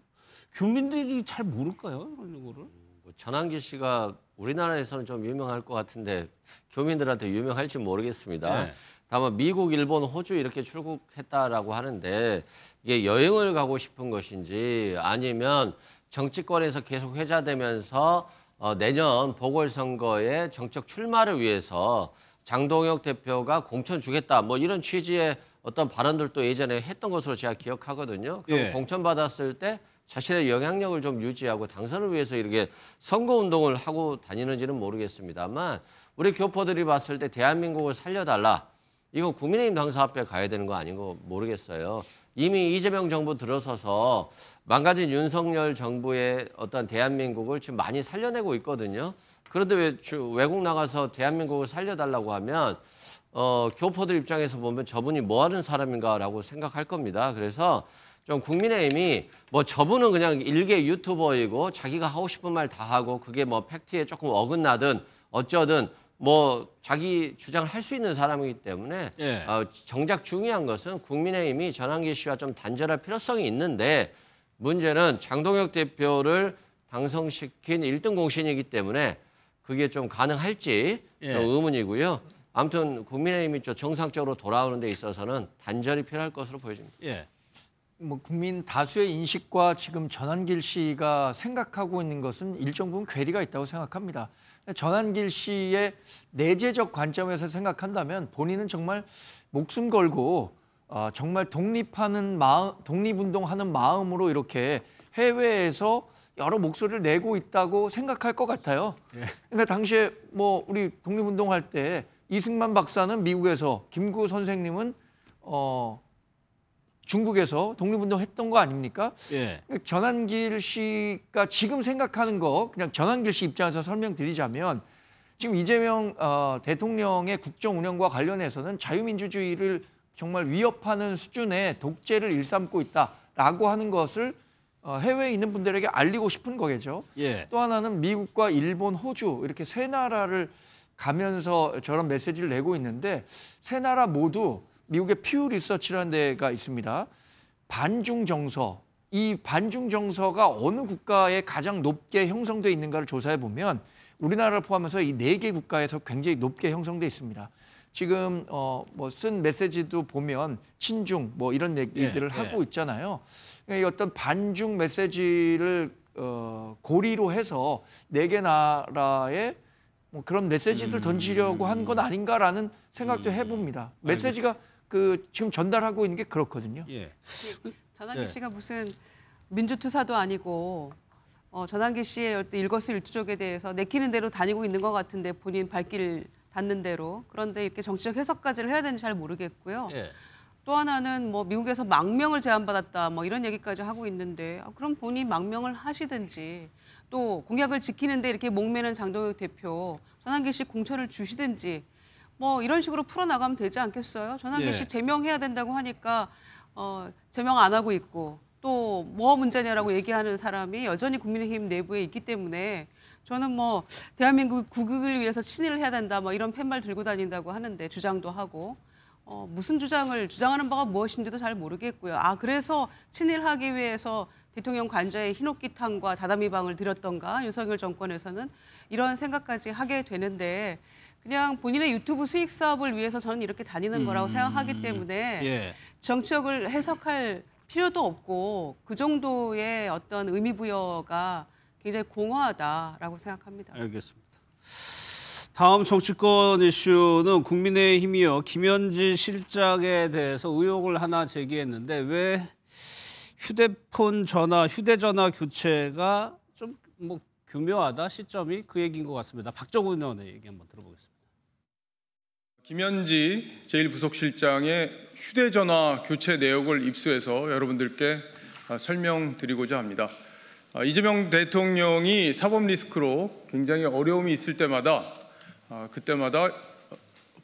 Speaker 1: 교민들이 잘 모를까요? 이런 거를?
Speaker 17: 전한길 씨가 우리나라에서는 좀 유명할 것 같은데 교민들한테 유명할지 모르겠습니다.
Speaker 1: 네.
Speaker 17: 다만 미국, 일본, 호주 이렇게 출국했다라고 하는데 이게 여행을 가고 싶은 것인지 아니면 정치권에서 계속 회자되면서 내년 보궐선거에 정책 출마를 위해서 장동혁 대표가 공천 주겠다 뭐 이런 취지의 어떤 발언들도 예전에 했던 것으로 제가 기억하거든요. 그럼
Speaker 1: 예.
Speaker 17: 공천 받았을 때 자신의 영향력을 좀 유지하고 당선을 위해서 이렇게 선거운동을 하고 다니는지는 모르겠습니다만 우리 교포들이 봤을 때 대한민국을 살려달라. 이거 국민의힘 당사 앞에 가야 되는 거 아닌 거 모르겠어요. 이미 이재명 정부 들어서서 망가진 윤석열 정부의 어떤 대한민국을 지금 많이 살려내고 있거든요. 그런데 왜 외국 나가서 대한민국을 살려달라고 하면 교포들 입장에서 보면 저분이 뭐 하는 사람인가라고 생각할 겁니다. 그래서 좀 국민의힘이 뭐 저분은 그냥 일개 유튜버이고 자기가 하고 싶은 말 다 하고 그게 뭐 팩트에 조금 어긋나든 어쩌든 뭐 자기 주장을 할 수 있는 사람이기 때문에
Speaker 1: 예.
Speaker 17: 정작 중요한 것은 국민의힘이 전한길 씨와 좀 단절할 필요성이 있는데 문제는 장동혁 대표를 당선시킨 1등 공신이기 때문에 그게 좀 가능할지
Speaker 1: 예.
Speaker 17: 좀 의문이고요. 아무튼 국민의힘이 좀 정상적으로 돌아오는 데 있어서는 단절이 필요할 것으로 보여집니다.
Speaker 1: 예.
Speaker 12: 뭐 국민 다수의 인식과 지금 전한길 씨가 생각하고 있는 것은 일정 부분 괴리가 있다고 생각합니다. 전한길 씨의 내재적 관점에서 생각한다면 본인은 정말 목숨 걸고 정말 독립운동하는 마음으로 이렇게 해외에서 여러 목소리를 내고 있다고 생각할 것 같아요. 그러니까 당시에 뭐 우리 독립운동할 때 이승만 박사는 미국에서, 김구 선생님은 중국에서 독립운동 했던 거 아닙니까?
Speaker 1: 예.
Speaker 12: 전환길 씨가 지금 생각하는 거 그냥 전환길 씨 입장에서 설명드리자면 지금 이재명 대통령의 국정 운영과 관련해서는 자유민주주의를 정말 위협하는 수준의 독재를 일삼고 있다라고 하는 것을 해외에 있는 분들에게 알리고 싶은 거겠죠.
Speaker 1: 예.
Speaker 12: 또 하나는 미국과 일본, 호주 이렇게 세 나라를 가면서 저런 메시지를 내고 있는데 세 나라 모두 미국의 퓨 리서치라는 데가 있습니다. 반중 정서, 이 반중 정서가 어느 국가에 가장 높게 형성돼 있는가를 조사해 보면 우리나라를 포함해서 이 4개 국가에서 굉장히 높게 형성돼 있습니다. 지금 뭐 쓴 메시지도 보면 친중 뭐 이런 얘기들을 하고 있잖아요. 그러니까 이 어떤 반중 메시지를 고리로 해서 4개 나라에 뭐 그런 메시지를 던지려고 한 건 아닌가라는 생각도 해봅니다. 메시지가 지금 전달하고 있는 게 그렇거든요.
Speaker 1: 예.
Speaker 16: 전환기 씨가 무슨 민주투사도 아니고 전환기 씨의 어떤 일거수일투족에 대해서 내키는 대로 다니고 있는 것 같은데 본인 발길 닿는 대로. 그런데 이렇게 정치적 해석까지를 해야 되는지 잘 모르겠고요.
Speaker 1: 예.
Speaker 16: 또 하나는 뭐 미국에서 망명을 제안받았다 뭐 이런 얘기까지 하고 있는데 그럼 본인 망명을 하시든지 또 공약을 지키는데 이렇게 목매는 장동혁 대표 전환기 씨 공천을 주시든지 뭐 이런 식으로 풀어나가면 되지 않겠어요? 전환기 씨 제명해야 된다고 하니까 제명 안 하고 있고 또 뭐 문제냐라고 얘기하는 사람이 여전히 국민의힘 내부에 있기 때문에 저는 뭐 대한민국 국익을 위해서 친일을 해야 된다 뭐 이런 팻말 들고 다닌다고 하는데 주장도 하고 무슨 주장하는 바가 무엇인지도 잘 모르겠고요. 그래서 친일하기 위해서 대통령 관저에 흰옥기탕과 다다미방을 들였던가 윤석열 정권에서는 이런 생각까지 하게 되는데 그냥 본인의 유튜브 수익 사업을 위해서 저는 이렇게 다니는 거라고 생각하기 때문에 정치적을 해석할 필요도 없고 그 정도의 어떤 의미 부여가 굉장히 공허하다라고 생각합니다.
Speaker 1: 알겠습니다. 다음 정치권 이슈는 국민의힘이요. 김현지 실장에 대해서 의혹을 하나 제기했는데 왜 휴대전화 교체가 좀 뭐 교묘하다 시점이 그 얘기인 것 같습니다. 박정훈 의원의 얘기 한번 들어보겠습니다.
Speaker 19: 김현지 제1부속실장의 휴대전화 교체 내역을 입수해서 여러분들께 설명드리고자 합니다. 이재명 대통령이 사법 리스크로 굉장히 어려움이 있을 때마다 그때마다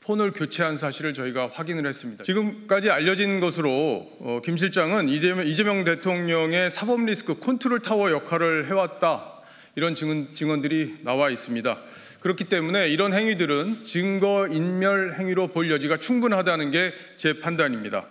Speaker 19: 폰을 교체한 사실을 저희가 확인을 했습니다. 지금까지 알려진 것으로 김 실장은 이재명 대통령의 사법 리스크 컨트롤 타워 역할을 해왔다. 이런 증언들이 나와 있습니다. 그렇기 때문에 이런 행위들은 증거인멸 행위로 볼 여지가 충분하다는 게 제 판단입니다.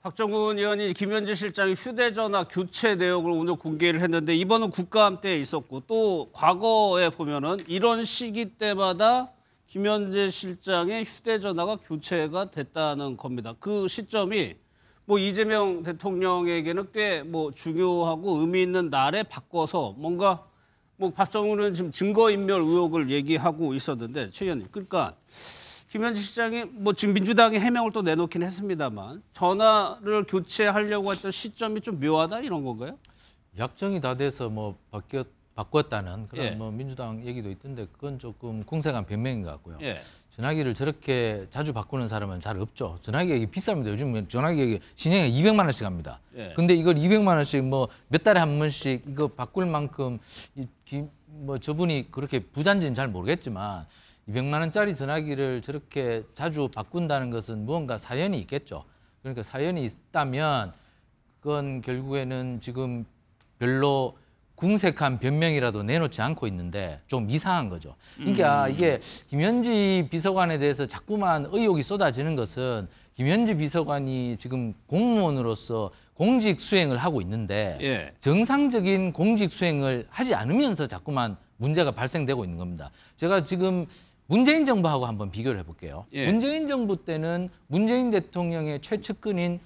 Speaker 1: 박정훈 의원이 김현지 실장의 휴대전화 교체 내역을 오늘 공개를 했는데 이번은 국감 때 있었고 또 과거에 보면은 이런 시기 때마다 김현지 실장의 휴대전화가 교체가 됐다는 겁니다. 그 시점이 뭐 이재명 대통령에게는 꽤 뭐 중요하고 의미 있는 날에 바꿔서 뭔가 뭐 박정훈은 지금 증거인멸 의혹을 얘기하고 있었는데 최 의원님, 그러니까 김현지 시장이 뭐 지금 민주당이 해명을 또 내놓긴 했습니다만 전화를 교체하려고 했던 시점이 좀 묘하다 이런 건가요?
Speaker 11: 약정이 다 돼서 뭐 바꿨다는 그런 뭐 민주당 얘기도 있던데 그건 조금 공색한 변명인 것 같고요. 전화기를 저렇게 자주 바꾸는 사람은 잘 없죠. 전화기가 비쌉니다. 요즘 전화기가 신형에 200만 원씩 합니다. 근데 이걸 200만 원씩 뭐 몇 달에 한 번씩 이거 바꿀 만큼 뭐 저분이 그렇게 부자인지는 잘 모르겠지만 200만 원짜리 전화기를 저렇게 자주 바꾼다는 것은 무언가 사연이 있겠죠. 그러니까 사연이 있다면 그건 결국에는 지금 별로 궁색한 변명이라도 내놓지 않고 있는데 좀 이상한 거죠. 그러니까 이게 김현지 비서관에 대해서 자꾸만 의혹이 쏟아지는 것은 김현지 비서관이 지금 공무원으로서 공직 수행을 하고 있는데 정상적인 공직 수행을 하지 않으면서 자꾸만 문제가 발생되고 있는 겁니다. 제가 지금 문재인 정부하고 한번 비교를 해볼게요. 문재인 정부 때는 문재인 대통령의 최측근인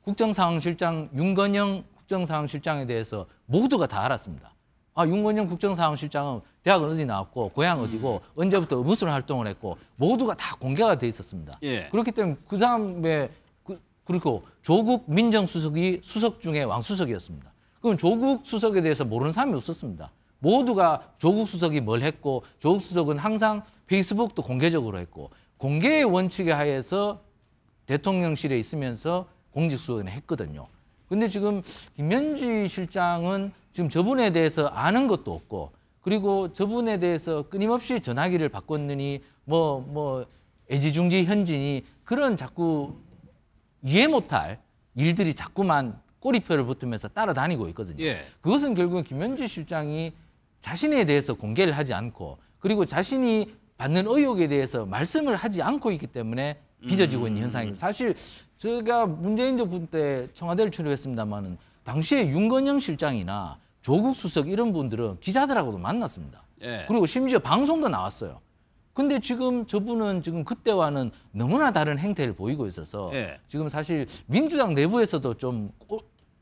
Speaker 11: 국정상황실장 윤건영 국정상황실장에 대해서 모두가 다 알았습니다. 윤건영 국정상황실장은 대학은 어디 나왔고 고향 어디고 언제부터 무슨 활동을 했고 모두가 다 공개가 돼 있었습니다. 그렇기 때문에 그 다음에 그리고 조국 민정수석이 수석 중에 왕수석이었습니다. 그럼 조국 수석에 대해서 모르는 사람이 없었습니다. 모두가 조국 수석이 뭘 했고 조국 수석은 항상 페이스북도 공개적으로 했고 공개의 원칙에 하에서 대통령실에 있으면서 공직수행을 했거든요. 근데 지금 김현지 실장은 지금 저분에 대해서 아는 것도 없고 그리고 저분에 대해서 끊임없이 전화기를 바꿨느니 뭐 애지중지현진이 그런 자꾸 이해 못할 일들이 자꾸만 꼬리표를 붙으면서 따라다니고 있거든요.
Speaker 1: 예.
Speaker 11: 그것은 결국은 김현지 실장이 자신에 대해서 공개를 하지 않고 그리고 자신이 받는 의혹에 대해서 말씀을 하지 않고 있기 때문에 빚어지고 있는 현상입니다. 사실 제가 문재인 정부 때 청와대를 출입했습니다마는 당시에 윤건영 실장이나 조국 수석 이런 분들은 기자들하고도 만났습니다.
Speaker 1: 예.
Speaker 11: 그리고 심지어 방송도 나왔어요. 근데 지금 저분은 지금 그때와는 너무나 다른 행태를 보이고 있어서
Speaker 1: 예.
Speaker 11: 지금 사실 민주당 내부에서도 좀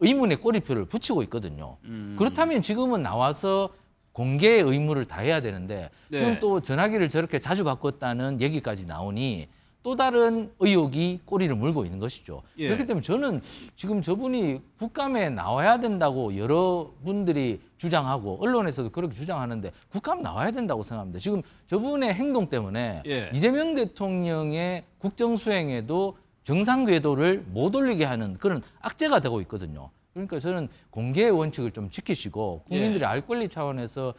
Speaker 11: 의문의 꼬리표를 붙이고 있거든요. 그렇다면 지금은 나와서 공개의 의무를 다해야 되는데 지금
Speaker 1: 네.
Speaker 11: 또 전화기를 저렇게 자주 바꿨다는 얘기까지 나오니 또 다른 의혹이 꼬리를 물고 있는 것이죠.
Speaker 1: 예.
Speaker 11: 그렇기 때문에 저는 지금 저분이 국감에 나와야 된다고 여러분들이 주장하고 언론에서도 그렇게 주장하는데 국감 나와야 된다고 생각합니다. 지금 저분의 행동 때문에
Speaker 1: 예.
Speaker 11: 이재명 대통령의 국정수행에도 정상 궤도를 못 올리게 하는 그런 악재가 되고 있거든요. 그러니까 저는 공개의 원칙을 좀 지키시고 국민들의 알 권리 차원에서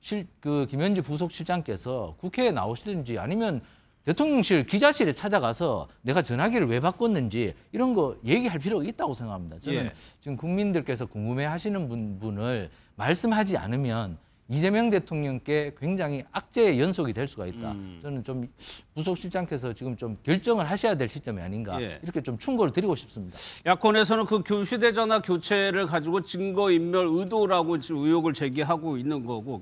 Speaker 11: 김현지 부속실장께서 국회에 나오시든지 아니면 대통령실 기자실에 찾아가서 내가 전화기를 왜 바꿨는지 이런 거 얘기할 필요가 있다고 생각합니다. 저는 지금 국민들께서 궁금해하시는 분을 말씀하지 않으면 이재명 대통령께 굉장히 악재의 연속이 될 수가 있다. 저는 좀 부속실장께서 지금 좀 결정을 하셔야 될 시점이 아닌가 이렇게 좀 충고를 드리고 싶습니다.
Speaker 1: 야권에서는 그 휴대전화 교체를 가지고 증거인멸 의도라고 지금 의혹을 제기하고 있는 거고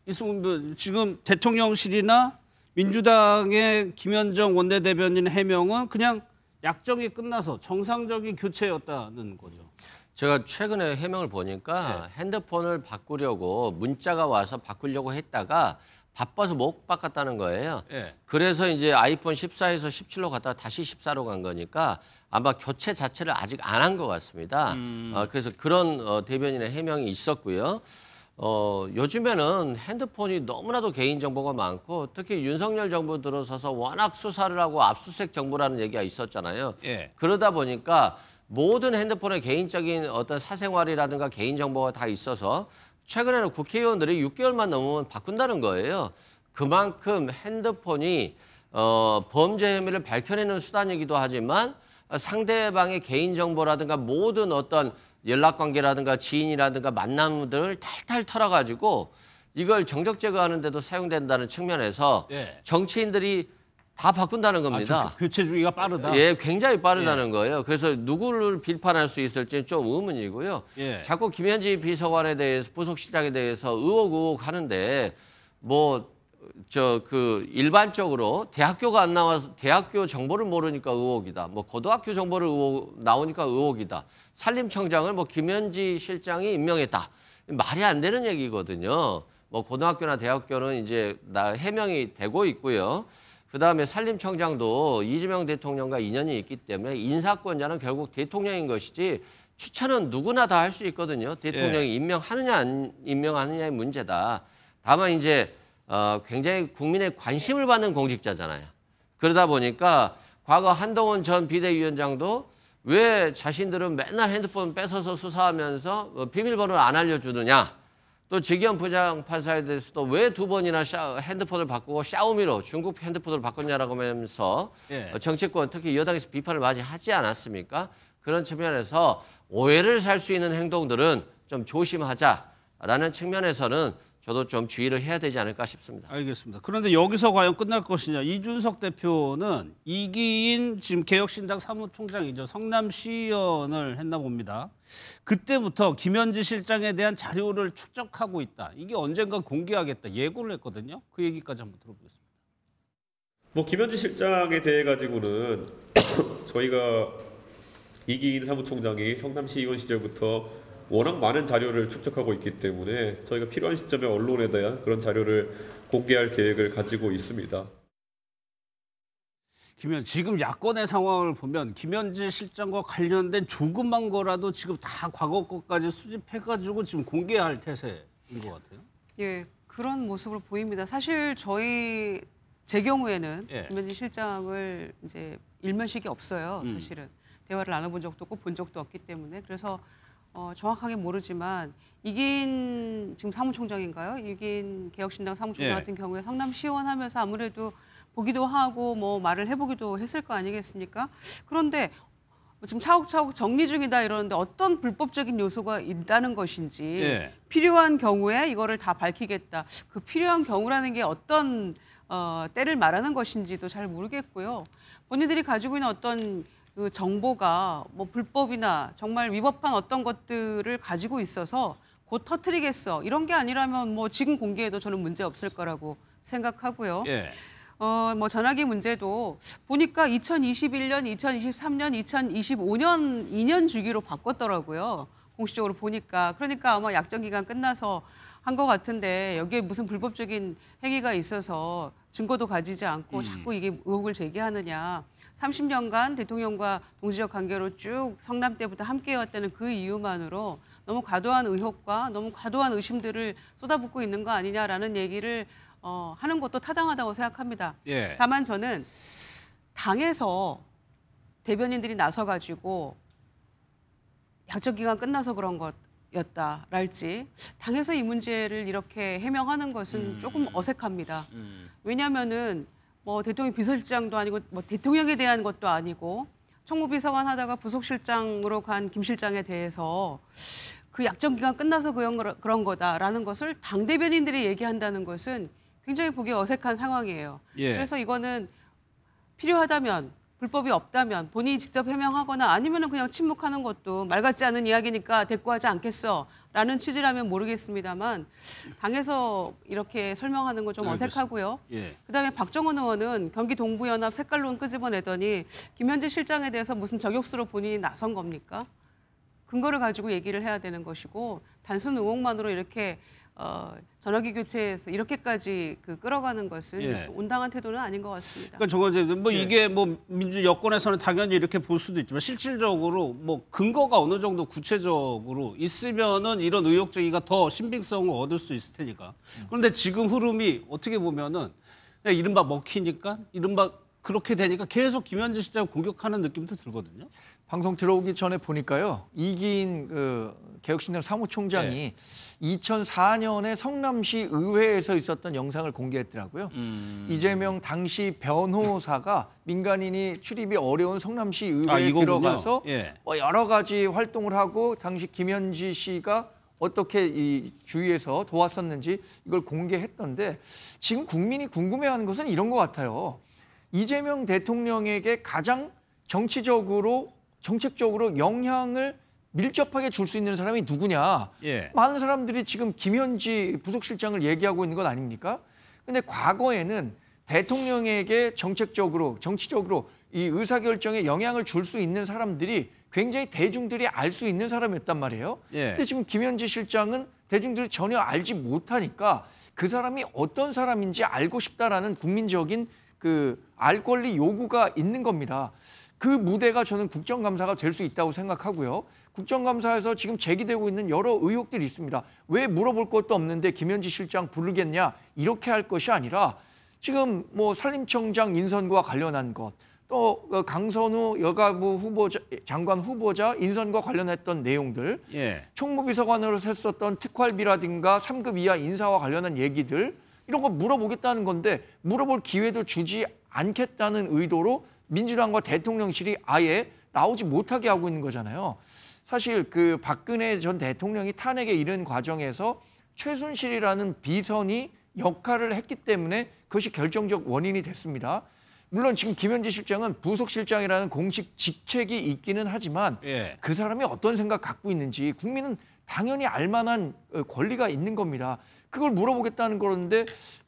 Speaker 1: 이승훈 지금 대통령실이나 민주당의 김현정 원내대변인 해명은 그냥 약정이 끝나서 정상적인 교체였다는 거죠.
Speaker 17: 제가 최근에 해명을 보니까 핸드폰을 바꾸려고 문자가 와서 바꾸려고 했다가 바빠서 못 바꿨다는 거예요. 그래서 이제 아이폰 14에서 17로 갔다가 다시 14로 간 거니까 아마 교체 자체를 아직 안 한 것 같습니다. 그래서 그런 대변인의 해명이 있었고요. 요즘에는 핸드폰이 너무나도 개인정보가 많고 특히 윤석열 정부 들어서서 워낙 수사를 하고 압수수색 정부라는 얘기가 있었잖아요. 그러다 보니까 모든 핸드폰에 개인적인 어떤 사생활이라든가 개인정보가 다 있어서 최근에는 국회의원들이 6개월만 넘으면 바꾼다는 거예요. 그만큼 핸드폰이 범죄 혐의를 밝혀내는 수단이기도 하지만 상대방의 개인정보라든가 모든 어떤 연락관계라든가 지인이라든가 만남들을 탈탈 털어가지고 이걸 정적 제거하는 데도 사용된다는 측면에서 정치인들이 다 바꾼다는 겁니다.
Speaker 1: 교체 주기가 빠르다.
Speaker 17: 예, 굉장히 빠르다는 거예요. 그래서 누구를 비판할 수 있을지는 좀 의문이고요. 자꾸 김현지 비서관에 대해서 부속실장에 대해서 의혹 하는데 일반적으로 대학교가 안 나와서 대학교 정보를 모르니까 의혹이다. 고등학교 정보를 나오니까 의혹이다. 산림청장을 김현지 실장이 임명했다. 말이 안 되는 얘기거든요. 고등학교나 대학교는 이제 해명이 되고 있고요. 그다음에 산림청장도 이재명 대통령과 인연이 있기 때문에 인사권자는 결국 대통령인 것이지 추천은 누구나 다 할 수 있거든요. 대통령이 임명하느냐 안 임명하느냐의 문제다. 다만 이제 굉장히 국민의 관심을 받는 공직자잖아요. 그러다 보니까 과거 한동훈 전 비대위원장도 왜 자신들은 맨날 핸드폰 뺏어서 수사하면서 비밀번호를 안 알려주느냐. 또 직위원 부장판사에 대해서도 왜 2번이나 핸드폰을 바꾸고 샤오미로 중국 핸드폰을 바꿨냐라고 하면서 정치권 특히 여당에서 비판을 많이 하지 않았습니까? 그런 측면에서 오해를 살 수 있는 행동들은 좀 조심하자라는 측면에서는 저도 좀 주의를 해야 되지 않을까 싶습니다.
Speaker 1: 알겠습니다. 그런데 여기서 과연 끝날 것이냐. 이준석 대표는 이기인 지금 개혁신당 사무총장이죠. 성남시의원을 했나 봅니다. 그때부터 김현지 실장에 대한 자료를 축적하고 있다. 이게 언젠가 공개하겠다. 예고를 했거든요. 그 얘기까지 한번 들어보겠습니다.
Speaker 15: 김현지 실장에 대해 가지고는 저희가 이기인 사무총장이 성남시의원 시절부터 워낙 많은 자료를 축적하고 있기 때문에 저희가 필요한 시점에 언론에 대한 그런 자료를 공개할 계획을 가지고 있습니다.
Speaker 1: 지금 야권의 상황을 보면 김현지 실장과 관련된 조그만 거라도 지금 다 과거 것까지 수집해가지고 지금 공개할 태세인 것 같아요.
Speaker 16: 예, 그런 모습으로 보입니다. 사실 제 경우에는 김현지 실장을 이제 일면식이 없어요. 사실은 대화를 나눠본 적도 없고 본 적도 없기 때문에 그래서 정확하게 모르지만 이긴 지금 사무총장인가요? 이긴 개혁신당 사무총장 같은 경우에 성남시원 하면서 아무래도 보기도 하고 뭐 말을 해보기도 했을 거 아니겠습니까? 그런데 지금 차곡차곡 정리 중이다 이러는데 어떤 불법적인 요소가 있다는 것인지 필요한 경우에 이거를 다 밝히겠다. 그 필요한 경우라는 게 어떤 때를 말하는 것인지도 잘 모르겠고요. 본인들이 가지고 있는 어떤 그 정보가 뭐 불법이나 정말 위법한 어떤 것들을 가지고 있어서 곧 터뜨리겠어. 이런 게 아니라면 뭐 지금 공개해도 저는 문제 없을 거라고 생각하고요. 뭐 전화기 문제도 보니까 2021년, 2023년, 2025년 2년 주기로 바꿨더라고요. 공식적으로 보니까. 그러니까 아마 약정 기간 끝나서 한 것 같은데 여기에 무슨 불법적인 행위가 있어서 증거도 가지지 않고 자꾸 이게 의혹을 제기하느냐. 30년간 대통령과 동지적 관계로 쭉 성남 때부터 함께해왔다는 그 이유만으로 너무 과도한 의혹과 너무 과도한 의심들을 쏟아붓고 있는 거 아니냐라는 얘기를 하는 것도 타당하다고 생각합니다. 다만 저는 당에서 대변인들이 나서가지고 약정 기간 끝나서 그런 것이었다랄지 당에서 이 문제를 이렇게 해명하는 것은 조금 어색합니다. 왜냐하면은 뭐 대통령 비서실장도 아니고 뭐 대통령에 대한 것도 아니고 총무비서관 하다가 부속실장으로 간 김 실장에 대해서 그 약정 기간 끝나서 그런 거다라는 것을 당 대변인들이 얘기한다는 것은 굉장히 보기 어색한 상황이에요. 그래서 이거는 필요하다면 불법이 없다면 본인이 직접 해명하거나 아니면은 그냥 침묵하는 것도 말 같지 않은 이야기니까 대꾸하지 않겠어라는 취지라면 모르겠습니다만 당에서 이렇게 설명하는 건 좀 어색하고요. 그다음에 박정원 의원은 경기 동부연합 색깔론 끄집어내더니 김현지 실장에 대해서 무슨 저격수로 본인이 나선 겁니까? 근거를 가지고 얘기를 해야 되는 것이고 단순 의혹만으로 이렇게 전화기 교체에서 이렇게까지 끌어가는 것은 온당한 태도는 아닌 것 같습니다.
Speaker 1: 그러니까 정원재 이게 뭐 민주 여권에서는 당연히 이렇게 볼 수도 있지만 실질적으로 뭐 근거가 어느 정도 구체적으로 있으면은 이런 의혹 제기가 더 신빙성을 얻을 수 있을 테니까. 그런데 지금 흐름이 어떻게 보면은 그냥 이른바 먹히니까 이른바 그렇게 되니까 계속 김현지 실장을 공격하는 느낌도 들거든요.
Speaker 12: 방송 들어오기 전에 보니까요. 이긴 개혁신당 사무총장이 2004년에 성남시 의회에서 있었던 영상을 공개했더라고요. 이재명 당시 변호사가 민간인이 출입이 어려운 성남시 의회에 들어가서 뭐 여러 가지 활동을 하고 당시 김현지 씨가 어떻게 이 주위에서 도왔었는지 이걸 공개했던데 지금 국민이 궁금해하는 것은 이런 것 같아요. 이재명 대통령에게 가장 정치적으로 정책적으로 영향을 밀접하게 줄 수 있는 사람이 누구냐. 많은 사람들이 지금 김현지 부속실장을 얘기하고 있는 것 아닙니까? 근데 과거에는 대통령에게 정책적으로 정치적으로 이 의사결정에 영향을 줄 수 있는 사람들이 굉장히 대중들이 알 수 있는 사람이었단 말이에요. 근데 지금 김현지 실장은 대중들이 전혀 알지 못하니까 그 사람이 어떤 사람인지 알고 싶다라는 국민적인 알 권리 요구가 있는 겁니다. 그 무대가 저는 국정감사가 될 수 있다고 생각하고요. 국정감사에서 지금 제기되고 있는 여러 의혹들이 있습니다. 왜 물어볼 것도 없는데 김현지 실장 부르겠냐 이렇게 할 것이 아니라 지금 뭐 산림청장 인선과 관련한 것, 또 강선우 여가부 장관 후보자 인선과 관련했던 내용들, 총무비서관으로 했었던 특활비라든가 3급 이하 인사와 관련한 얘기들 이런 거 물어보겠다는 건데 물어볼 기회도 주지 않겠다는 의도로 민주당과 대통령실이 아예 나오지 못하게 하고 있는 거잖아요. 사실 박근혜 전 대통령이 탄핵에 이른 과정에서 최순실이라는 비선이 역할을 했기 때문에 그것이 결정적 원인이 됐습니다. 물론 지금 김현지 실장은 부속실장이라는 공식 직책이 있기는 하지만 그 사람이 어떤 생각 갖고 있는지 국민은 당연히 알 만한 권리가 있는 겁니다. 그걸 물어보겠다는 거는데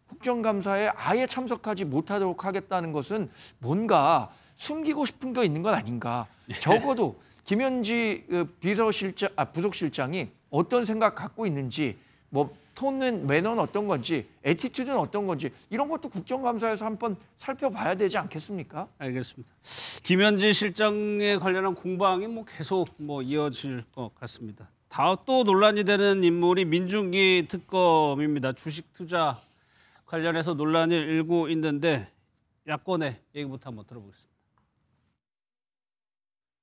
Speaker 12: 국정감사에 아예 참석하지 못하도록 하겠다는 것은 뭔가 숨기고 싶은 게 있는 건 아닌가. 적어도 김현지 부속실장이 어떤 생각 갖고 있는지 뭐 톤은 매너는 어떤 건지, 애티튜드는 어떤 건지 이런 것도 국정감사에서 한번 살펴봐야 되지 않겠습니까?
Speaker 1: 알겠습니다. 김현지 실장에 관련한 공방이 뭐 계속 뭐 이어질 것 같습니다. 또 논란이 되는 인물이 민중기 특검입니다. 주식 투자 관련해서 논란이 일고 있는데 야권의 얘기부터 한번 들어보겠습니다.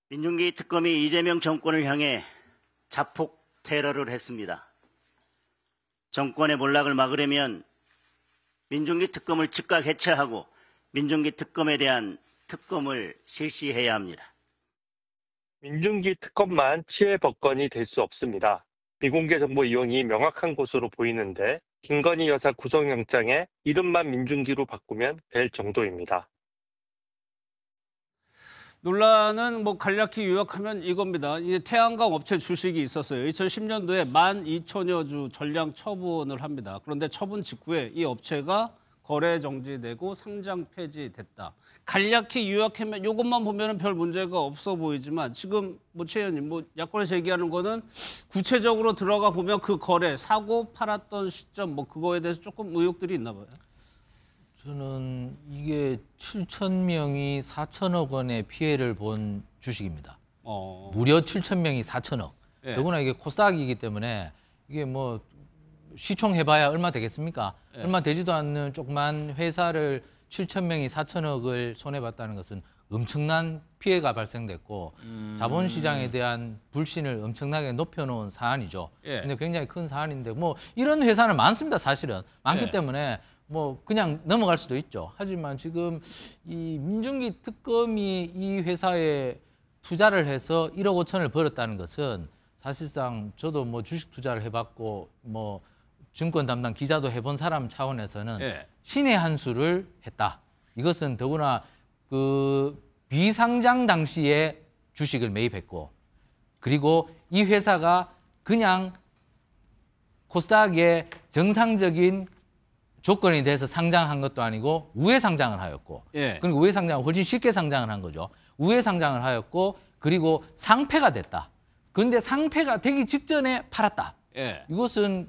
Speaker 9: 민중기 특검이 이재명 정권을 향해 자폭 테러를 했습니다. 정권의 몰락을 막으려면 민중기 특검을 즉각 해체하고 민중기 특검에 대한 특검을 실시해야 합니다.
Speaker 20: 민중기 특검만 치외법건이 될 수 없습니다. 비공개 정보 이용이 명확한 것으로 보이는데 김건희 여사 구속영장에 이름만 민중기로 바꾸면 될 정도입니다.
Speaker 1: 논란은 뭐 간략히 요약하면 이겁니다. 이제 태양광 업체 주식이 있었어요. 2010년도에 12,000여 주 전량 처분을 합니다. 그런데 처분 직후에 이 업체가 거래 정지되고 상장 폐지됐다. 간략히 요약하면 이것만 보면은 별 문제가 없어 보이지만 지금 최 의원님 야권에서 얘기하는 거는 구체적으로 들어가 보면 그 거래 사고 팔았던 시점 그거에 대해서 조금 의혹들이 있나 봐요.
Speaker 11: 저는 이게 7,000명이 4천억 원의 피해를 본 주식입니다. 무려 7,000명이 4천억.
Speaker 1: 예.
Speaker 11: 더구나 이게 코스닥이기 때문에 이게 뭐 시총해봐야 얼마 되겠습니까?
Speaker 1: 예.
Speaker 11: 얼마 되지도 않는 조그만 회사를 7,000명이 4천억을 손해봤다는 것은 엄청난 피해가 발생됐고 자본시장에 대한 불신을 엄청나게 높여놓은 사안이죠.
Speaker 1: 예.
Speaker 11: 근데 굉장히 큰 사안인데 이런 회사는 많습니다. 사실은 많기
Speaker 1: 예.
Speaker 11: 때문에 그냥 넘어갈 수도 있죠. 하지만 지금 이 민중기 특검이 이 회사에 투자를 해서 1억 5천을 벌었다는 것은 사실상 저도 주식 투자를 해봤고 증권 담당 기자도 해본 사람 차원에서는
Speaker 1: 예.
Speaker 11: 신의 한 수를 했다. 이것은 더구나 그 비상장 당시에 주식을 매입했고 그리고 이 회사가 그냥 코스닥의 정상적인 조건에 대해서 상장한 것도 아니고 우회 상장을 하였고
Speaker 1: 예.
Speaker 11: 그리고 우회 상장은 훨씬 쉽게 상장을 한 거죠. 우회 상장을 하였고 그리고 상폐가 됐다. 그런데 상폐가 되기 직전에 팔았다.
Speaker 1: 예.
Speaker 11: 이것은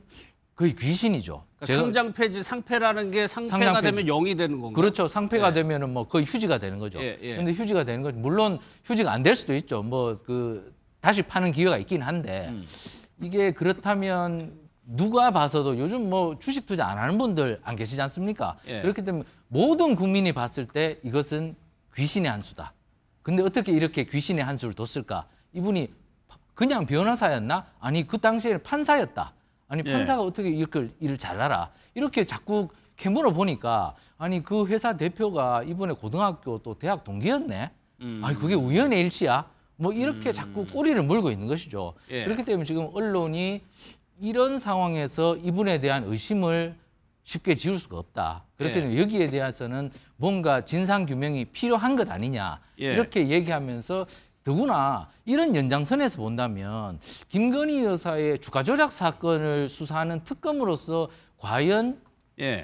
Speaker 11: 거의 귀신이죠.
Speaker 1: 그러니까 상장 폐지, 상폐라는 게 상폐가 되면 0이 되는 건가요?
Speaker 11: 그렇죠. 상폐가
Speaker 1: 예.
Speaker 11: 되면은 거의 휴지가 되는 거죠.
Speaker 1: 예.
Speaker 11: 그런데 휴지가 되는 거죠. 물론 휴지가 안 될 수도 있죠. 다시 파는 기회가 있긴 한데 이게 그렇다면 누가 봐서도 요즘 주식 투자 안 하는 분들 안 계시지 않습니까?
Speaker 1: 예.
Speaker 11: 그렇기 때문에 모든 국민이 봤을 때 이것은 귀신의 한 수다. 근데 어떻게 이렇게 귀신의 한 수를 뒀을까? 이분이 그냥 변호사였나? 아니 그 당시에는 판사였다. 아니 판사가 어떻게 일을 잘 알아? 이렇게 자꾸 캐물어 보니까 아니 그 회사 대표가 이번에 고등학교 또 대학 동기였네. 아니 그게 우연의 일치야? 이렇게 자꾸 꼬리를 물고 있는 것이죠.
Speaker 1: 예.
Speaker 11: 그렇기 때문에 지금 언론이 이런 상황에서 이분에 대한 의심을 쉽게 지울 수가 없다. 그렇기 때문에 여기에 대해서는 뭔가 진상규명이 필요한 것 아니냐.
Speaker 1: 예.
Speaker 11: 이렇게 얘기하면서 더구나 이런 연장선에서 본다면 김건희 여사의 주가 조작 사건을 수사하는 특검으로서 과연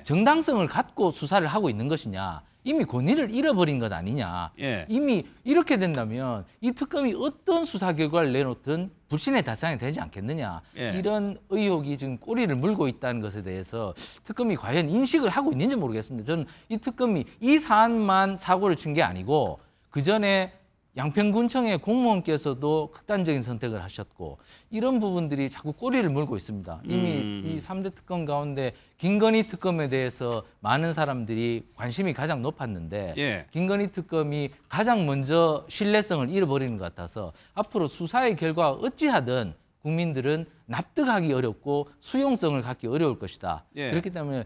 Speaker 11: 정당성을 갖고 수사를 하고 있는 것이냐. 이미 권위를 잃어버린 것 아니냐. 이미 이렇게 된다면 이 특검이 어떤 수사 결과를 내놓든 불신의 대상이 되지 않겠느냐. 이런 의혹이 지금 꼬리를 물고 있다는 것에 대해서 특검이 과연 인식을 하고 있는지 모르겠습니다. 저는 이 특검이 이 사안만 사고를 친 게 아니고 그전에 양평군청의 공무원께서도 극단적인 선택을 하셨고 이런 부분들이 자꾸 꼬리를 물고 있습니다. 이미 이 3대 특검 가운데 김건희 특검에 대해서 많은 사람들이 관심이 가장 높았는데 김건희 특검이 가장 먼저 신뢰성을 잃어버리는 것 같아서 앞으로 수사의 결과가 어찌하든 국민들은 납득하기 어렵고 수용성을 갖기 어려울 것이다. 그렇기 때문에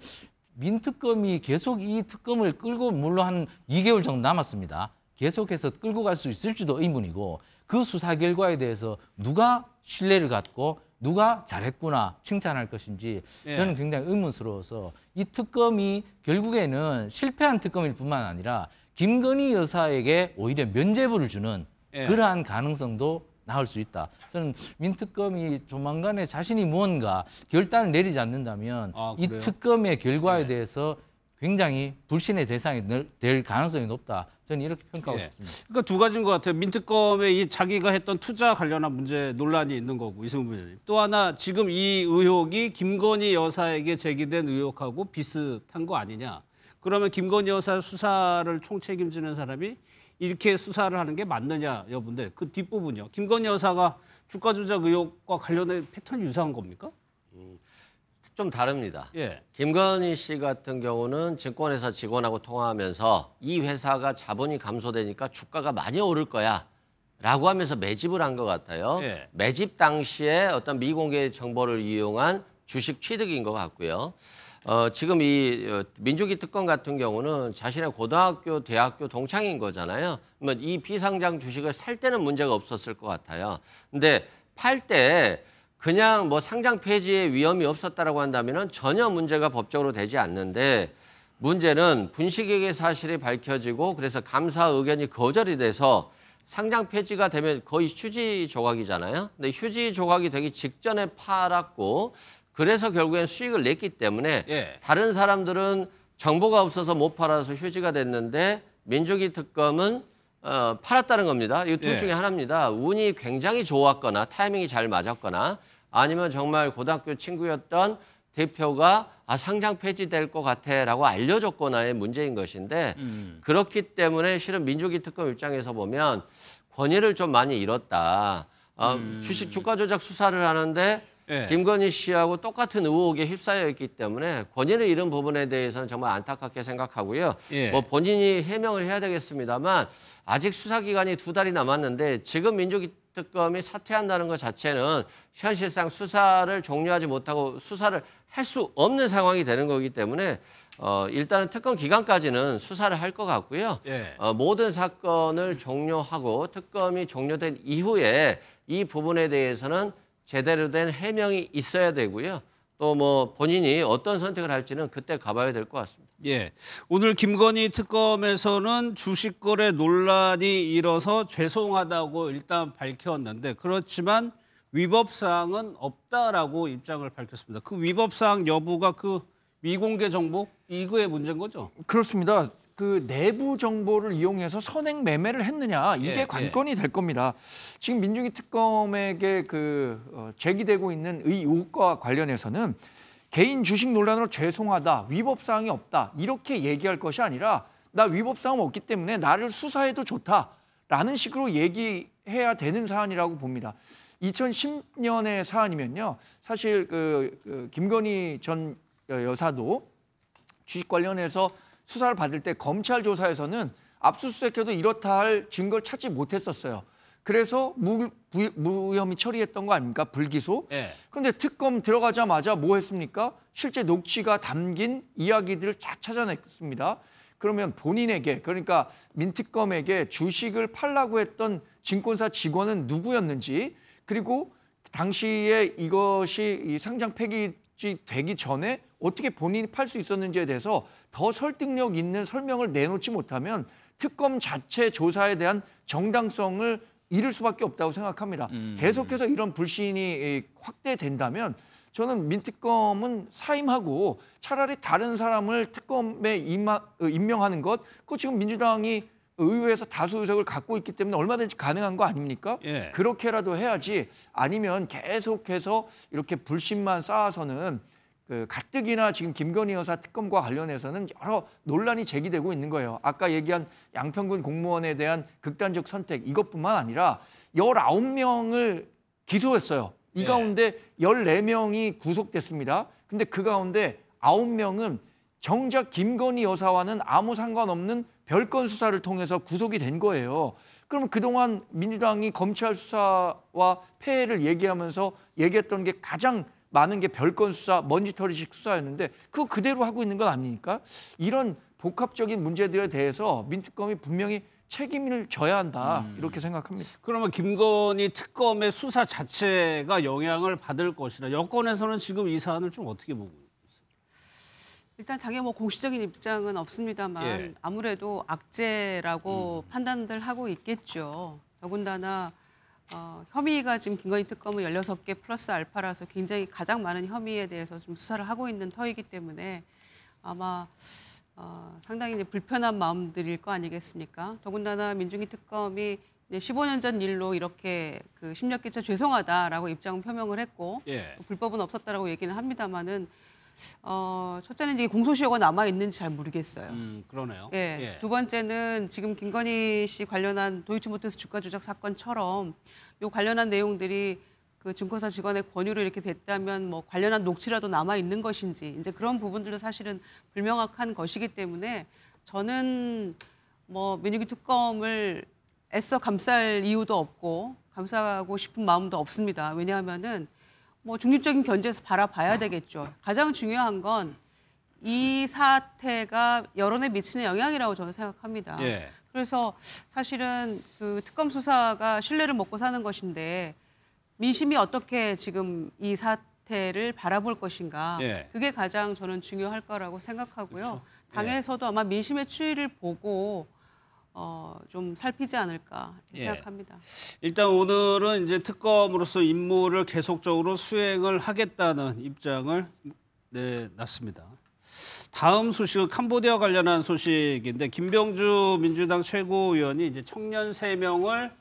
Speaker 11: 민특검이 계속 이 특검을 끌고 물론 한 2개월 정도 남았습니다. 계속해서 끌고 갈 수 있을지도 의문이고 그 수사 결과에 대해서 누가 신뢰를 갖고 누가 잘했구나 칭찬할 것인지 저는 굉장히 의문스러워서 이 특검이 결국에는 실패한 특검일 뿐만 아니라 김건희 여사에게 오히려 면죄부를 주는 그러한 가능성도 나올 수 있다. 저는 민특검이 조만간에 자신이 무언가 결단을 내리지 않는다면 이 특검의 결과에 대해서 굉장히 불신의 대상이 될 가능성이 높다. 저는 이렇게 평가하고 싶습니다.
Speaker 1: 그러니까 두 가지인 것 같아요. 민특검에 이 자기가 했던 투자 관련한 문제 논란이 있는 거고 이승훈 부회장님. 또 하나 지금 이 의혹이 김건희 여사에게 제기된 의혹하고 비슷한 거 아니냐. 그러면 김건희 여사 수사를 총책임지는 사람이 이렇게 수사를 하는 게 맞느냐 여부인데 그 뒷부분이요. 김건희 여사가 주가 조작 의혹과 관련된 패턴이 유사한 겁니까?
Speaker 17: 좀 다릅니다.
Speaker 1: 예.
Speaker 17: 김건희 씨 같은 경우는 증권회사 직원하고 통화하면서 이 회사가 자본이 감소되니까 주가가 많이 오를 거야 라고 하면서 매집을 한 것 같아요.
Speaker 1: 예.
Speaker 17: 매집 당시에 어떤 미공개 정보를 이용한 주식 취득인 것 같고요. 지금 이 민주기 특검 같은 경우는 자신의 고등학교, 대학교 동창인 거잖아요. 그러면 이 비상장 주식을 살 때는 문제가 없었을 것 같아요. 근데 팔 때 그냥 뭐 상장 폐지의 위험이 없었다라고 한다면은 전혀 문제가 법적으로 되지 않는데 문제는 분식회계 사실이 밝혀지고 그래서 감사 의견이 거절이 돼서 상장 폐지가 되면 거의 휴지 조각이잖아요. 근데 휴지 조각이 되기 직전에 팔았고 그래서 결국엔 수익을 냈기 때문에 다른 사람들은 정보가 없어서 못 팔아서 휴지가 됐는데 민주기 특검은 팔았다는 겁니다. 이거 둘 중에 하나입니다. 운이 굉장히 좋았거나 타이밍이 잘 맞았거나 아니면 정말 고등학교 친구였던 대표가 상장 폐지될 것 같아라고 알려줬거나의 문제인 것인데 그렇기 때문에 실은 민주기 특검 입장에서 보면 권위를 좀 많이 잃었다. 주식 주가 조작 수사를 하는데 김건희 씨하고 똑같은 의혹에 휩싸여 있기 때문에 권위를 잃은 부분에 대해서는 정말 안타깝게 생각하고요. 뭐 본인이 해명을 해야 되겠습니다만 아직 수사 기간이 2달이 남았는데 지금 민주기 특검이 사퇴한다는 것 자체는 현실상 수사를 종료하지 못하고 수사를 할 수 없는 상황이 되는 거기 때문에 일단은 특검 기간까지는 수사를 할 것 같고요. 모든 사건을 종료하고 특검이 종료된 이후에 이 부분에 대해서는 제대로 된 해명이 있어야 되고요. 또 뭐 본인이 어떤 선택을 할지는 그때 가봐야 될 것 같습니다.
Speaker 1: 예, 오늘 김건희 특검에서는 주식 거래 논란이 일어서 죄송하다고 일단 밝혔는데 그렇지만 위법 사항은 없다라고 입장을 밝혔습니다. 그 위법 사항 여부가 그 미공개 정보 이거의 문제인 거죠?
Speaker 12: 그렇습니다. 그 내부 정보를 이용해서 선행 매매를 했느냐 이게 관건이 될 겁니다. 지금 민주기 특검에게 제기되고 있는 의혹과 관련해서는 개인 주식 논란으로 죄송하다, 위법 사항이 없다 이렇게 얘기할 것이 아니라 나 위법 사항 없기 때문에 나를 수사해도 좋다라는 식으로 얘기해야 되는 사안이라고 봅니다. 2010년의 사안이면요, 사실 김건희 전 여사도 주식 관련해서 수사를 받을 때 검찰 조사에서는 압수수색해도 이렇다 할 증거를 찾지 못했었어요. 그래서 무혐의 처리했던 거 아닙니까? 불기소. 그런데 특검 들어가자마자 뭐 했습니까? 실제 녹취가 담긴 이야기들을 쫙 찾아냈습니다. 그러면 본인에게, 그러니까 민특검에게 주식을 팔라고 했던 증권사 직원은 누구였는지, 그리고 당시에 이것이 이 상장 폐기지 되기 전에 어떻게 본인이 팔 수 있었는지에 대해서 더 설득력 있는 설명을 내놓지 못하면 특검 자체 조사에 대한 정당성을 잃을 수밖에 없다고 생각합니다. 계속해서 이런 불신이 확대된다면 저는 민특검은 사임하고 차라리 다른 사람을 특검에 임명하는 것, 그거 지금 민주당이 의회에서 다수 의석을 갖고 있기 때문에 얼마든지 가능한 거 아닙니까? 그렇게라도 해야지, 아니면 계속해서 이렇게 불신만 쌓아서는 가뜩이나 지금 김건희 여사 특검과 관련해서는 여러 논란이 제기되고 있는 거예요. 아까 얘기한 양평군 공무원에 대한 극단적 선택, 이것뿐만 아니라 19명을 기소했어요. 이 가운데 14명이 구속됐습니다. 근데 그 가운데 9명은 정작 김건희 여사와는 아무 상관없는 별건 수사를 통해서 구속이 된 거예요. 그러면 그동안 민주당이 검찰 수사와 폐해를 얘기하면서 얘기했던 게 가장 많은 게 별건 수사, 먼지털이식 수사였는데 그거 그대로 하고 있는 건 아닙니까? 이런 복합적인 문제들에 대해서 민특검이 분명히 책임을 져야 한다, 이렇게 생각합니다.
Speaker 1: 그러면 김건희 특검의 수사 자체가 영향을 받을 것이라, 여권에서는 지금 이 사안을 좀 어떻게 보고 있어요?
Speaker 16: 일단 당연히 뭐 공식적인 입장은 없습니다만 아무래도 악재라고 판단들 하고 있겠죠. 더군다나 혐의가 지금 김건희 특검은 16개 플러스 알파라서 굉장히 가장 많은 혐의에 대해서 좀 수사를 하고 있는 터이기 때문에 아마 상당히 이제 불편한 마음들일 거 아니겠습니까? 더군다나 민중기 특검이 15년 전 일로 이렇게 그 심력기차 죄송하다라고 입장 표명을 했고 불법은 없었다라고 얘기는 합니다만은 첫째는 이제 공소시효가 남아 있는지 잘 모르겠어요.
Speaker 1: 그러네요.
Speaker 16: 두 번째는 지금 김건희 씨 관련한 도이치모터스 주가 조작 사건처럼 요 관련한 내용들이 그 증권사 직원의 권유로 이렇게 됐다면 뭐 관련한 녹취라도 남아 있는 것인지 이제 그런 부분들도 사실은 불명확한 것이기 때문에 저는 뭐 민중기 특검을 애써 감쌀 이유도 없고 감싸고 싶은 마음도 없습니다. 왜냐하면은 뭐 중립적인 견지에서 바라봐야 되겠죠. 가장 중요한 건 이 사태가 여론에 미치는 영향이라고 저는 생각합니다. 그래서 사실은 그 특검 수사가 신뢰를 먹고 사는 것인데 민심이 어떻게 지금 이 사태를 바라볼 것인가 그게 가장 저는 중요할 거라고 생각하고요.
Speaker 1: 그렇죠.
Speaker 16: 당에서도 아마 민심의 추이를 보고 좀 살피지 않을까 생각합니다.
Speaker 1: 일단 오늘은 이제 특검으로서 임무를 계속적으로 수행을 하겠다는 입장을 내놨습니다. 다음 소식은 캄보디아 관련한 소식인데 김병주 민주당 최고위원이 이제 청년 3명을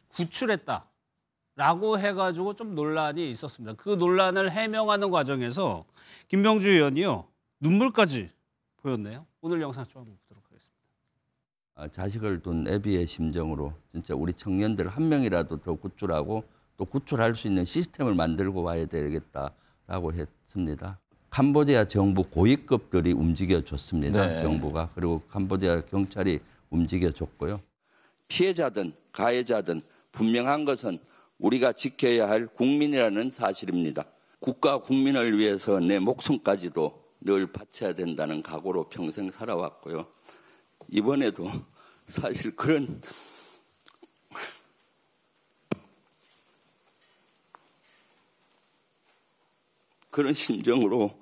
Speaker 1: 구출했다라고 해가지고 좀 논란이 있었습니다. 그 논란을 해명하는 과정에서 김병주 의원이요 눈물까지 보였네요. 오늘 영상 좀 한번 보도록 하겠습니다.
Speaker 21: 자식을 둔 애비의 심정으로 진짜 우리 청년들 한 명이라도 더 구출하고 또 구출할 수 있는 시스템을 만들고 와야 되겠다라고 했습니다. 캄보디아 정부 고위급들이 움직여줬습니다. 정부가. 그리고 캄보디아 경찰이 움직여줬고요. 피해자든 가해자든 분명한 것은 우리가 지켜야 할 국민이라는 사실입니다. 국가 국민을 위해서 내 목숨까지도 늘 바쳐야 된다는 각오로 평생 살아왔고요. 이번에도 사실 그런 심정으로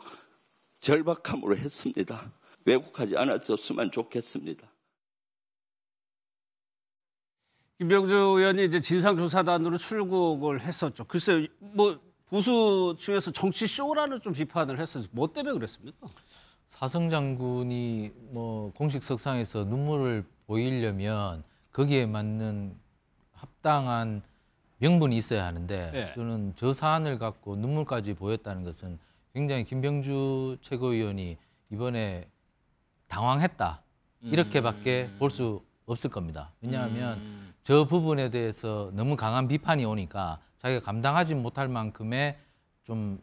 Speaker 21: 절박함으로 했습니다. 왜곡하지 않았었으면 좋겠습니다.
Speaker 1: 김병주 의원이 이제 진상조사단으로 출국을 했었죠. 글쎄요, 뭐 보수 중에서 정치 쇼라는 좀 비판을 했었죠. 뭐 때문에 그랬습니까?
Speaker 11: 사성 장군이 뭐 공식 석상에서 눈물을 보이려면 거기에 맞는 합당한 명분이 있어야 하는데 저는 저 사안을 갖고 눈물까지 보였다는 것은 굉장히 김병주 최고위원이 이번에 당황했다 이렇게밖에 볼 수 없을 겁니다. 왜냐하면 저 부분에 대해서 너무 강한 비판이 오니까 자기가 감당하지 못할 만큼의 좀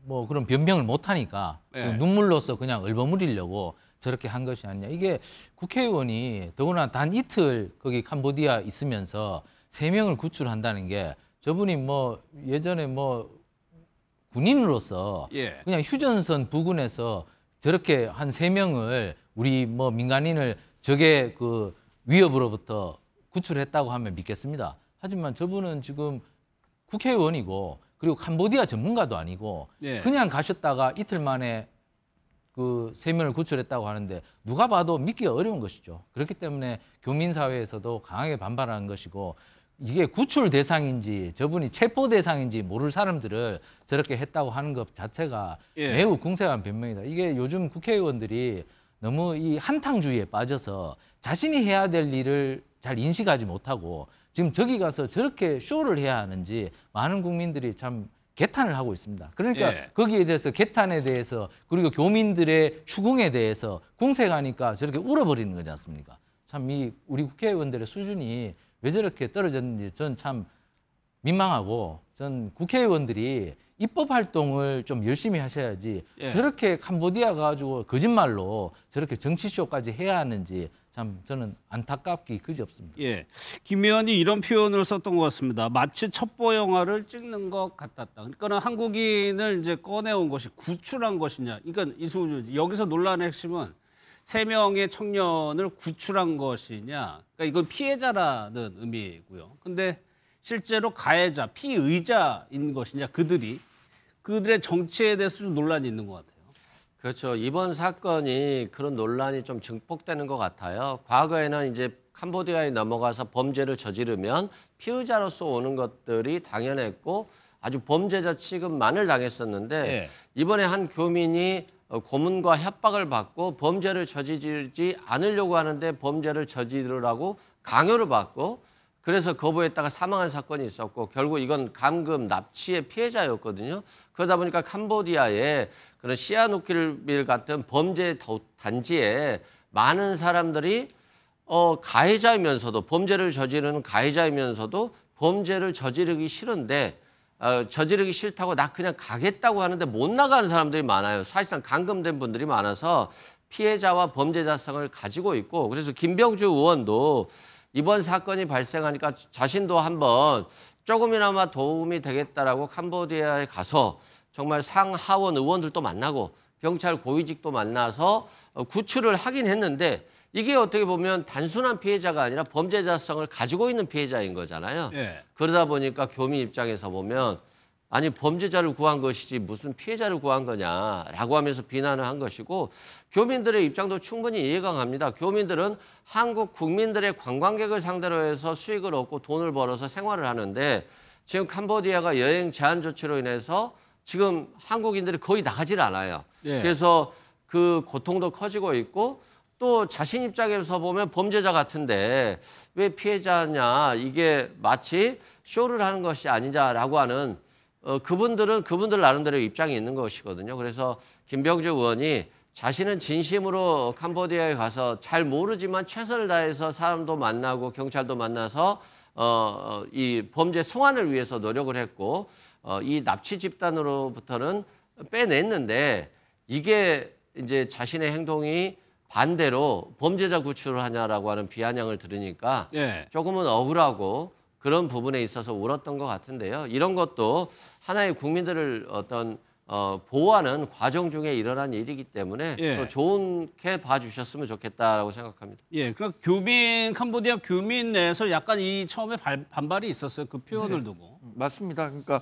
Speaker 11: 뭐 그런 변명을 못하니까 눈물로서 그냥 얼버무리려고 저렇게 한 것이 아니냐. 이게 국회의원이 더구나 단 이틀 거기 캄보디아 있으면서 3명을 구출한다는 게 저분이 뭐 예전에 뭐 군인으로서 그냥 휴전선 부근에서 저렇게 한 3명을 우리 뭐 민간인을 적의 그 위협으로부터 구출했다고 하면 믿겠습니다. 하지만 저분은 지금 국회의원이고 그리고 캄보디아 전문가도 아니고 그냥 가셨다가 이틀 만에 그 3명을 구출했다고 하는데 누가 봐도 믿기가 어려운 것이죠. 그렇기 때문에 교민사회에서도 강하게 반발한 것이고 이게 구출 대상인지 저분이 체포 대상인지 모를 사람들을 저렇게 했다고 하는 것 자체가 매우 궁색한 변명이다. 이게 요즘 국회의원들이 너무 이 한탕주의에 빠져서 자신이 해야 될 일을 잘 인식하지 못하고 지금 저기 가서 저렇게 쇼를 해야 하는지 많은 국민들이 참 개탄을 하고 있습니다. 그러니까 거기에 대해서 개탄에 대해서 그리고 교민들의 추궁에 대해서 궁색하니까 저렇게 울어버리는 거지 않습니까? 참 이 우리 국회의원들의 수준이 왜 저렇게 떨어졌는지 전 참 민망하고 전 국회의원들이 입법 활동을 좀 열심히 하셔야지 저렇게 캄보디아 가지고 거짓말로 저렇게 정치쇼까지 해야 하는지 참 저는 안타깝기 그지없습니다.
Speaker 1: 김 의원이 이런 표현을 썼던 것 같습니다. 마치 첩보 영화를 찍는 것 같았다. 그러니까 한국인을 이제 꺼내온 것이 구출한 것이냐. 그러니까 이승훈 여기서 논란의 핵심은 3명의 청년을 구출한 것이냐. 그러니까 이건 피해자라는 의미고요. 근데 실제로 가해자, 피의자인 것이냐. 그들의 정치에 대해서 좀 논란이 있는 것 같아요.
Speaker 17: 그렇죠. 이번 사건이 그런 논란이 좀 증폭되는 것 같아요. 과거에는 이제 캄보디아에 넘어가서 범죄를 저지르면 피의자로서 오는 것들이 당연했고 아주 범죄자 취급만을 당했었는데 이번에 한 교민이 고문과 협박을 받고 범죄를 저지르지 않으려고 하는데 범죄를 저지르라고 강요를 받고 그래서 거부했다가 사망한 사건이 있었고 결국 이건 감금 납치의 피해자였거든요. 그러다 보니까 캄보디아에 그런 시아누킬빌 같은 범죄 단지에 많은 사람들이 가해자이면서도 범죄를 저지르는 가해자이면서도 범죄를 저지르기 싫은데 저지르기 싫다고 나 그냥 가겠다고 하는데 못 나가는 사람들이 많아요. 사실상 감금된 분들이 많아서 피해자와 범죄자성을 가지고 있고 그래서 김병주 의원도 이번 사건이 발생하니까 자신도 한번 조금이나마 도움이 되겠다라고 캄보디아에 가서 정말 상하원 의원들도 만나고 경찰 고위직도 만나서 구출을 하긴 했는데 이게 어떻게 보면 단순한 피해자가 아니라 범죄자성을 가지고 있는 피해자인 거잖아요. 예. 그러다 보니까 교민 입장에서 보면 아니 범죄자를 구한 것이지 무슨 피해자를 구한 거냐라고 하면서 비난을 한 것이고 교민들의 입장도 충분히 이해가 갑니다. 교민들은 한국 국민들의 관광객을 상대로 해서 수익을 얻고 돈을 벌어서 생활을 하는데 지금 캄보디아가 여행 제한 조치로 인해서 지금 한국인들이 거의 나가질 않아요. 예. 그래서 그 고통도 커지고 있고 또 자신 입장에서 보면 범죄자 같은데 왜 피해자냐 이게 마치 쇼를 하는 것이 아니냐라고 하는 그분들은 그분들 나름대로 입장이 있는 것이거든요. 그래서 김병주 의원이 자신은 진심으로 캄보디아에 가서 잘 모르지만 최선을 다해서 사람도 만나고 경찰도 만나서 이 범죄 성환을 위해서 노력을 했고 이 납치 집단으로부터는 빼냈는데 이게 이제 자신의 행동이 반대로 범죄자 구출을 하냐라고 하는 비아냥을 들으니까 예. 조금은 억울하고 그런 부분에 있어서 울었던 것 같은데요. 이런 것도 하나의 국민들을 어떤 보호하는 과정 중에 일어난 일이기 때문에
Speaker 1: 예.
Speaker 17: 또 좋게 봐주셨으면 좋겠다라고 생각합니다.
Speaker 1: 예, 그러니까 캄보디아 교민 내에서 약간 이 처음에 반발이 있었어요. 그 표현을 두고.
Speaker 12: 맞습니다. 그러니까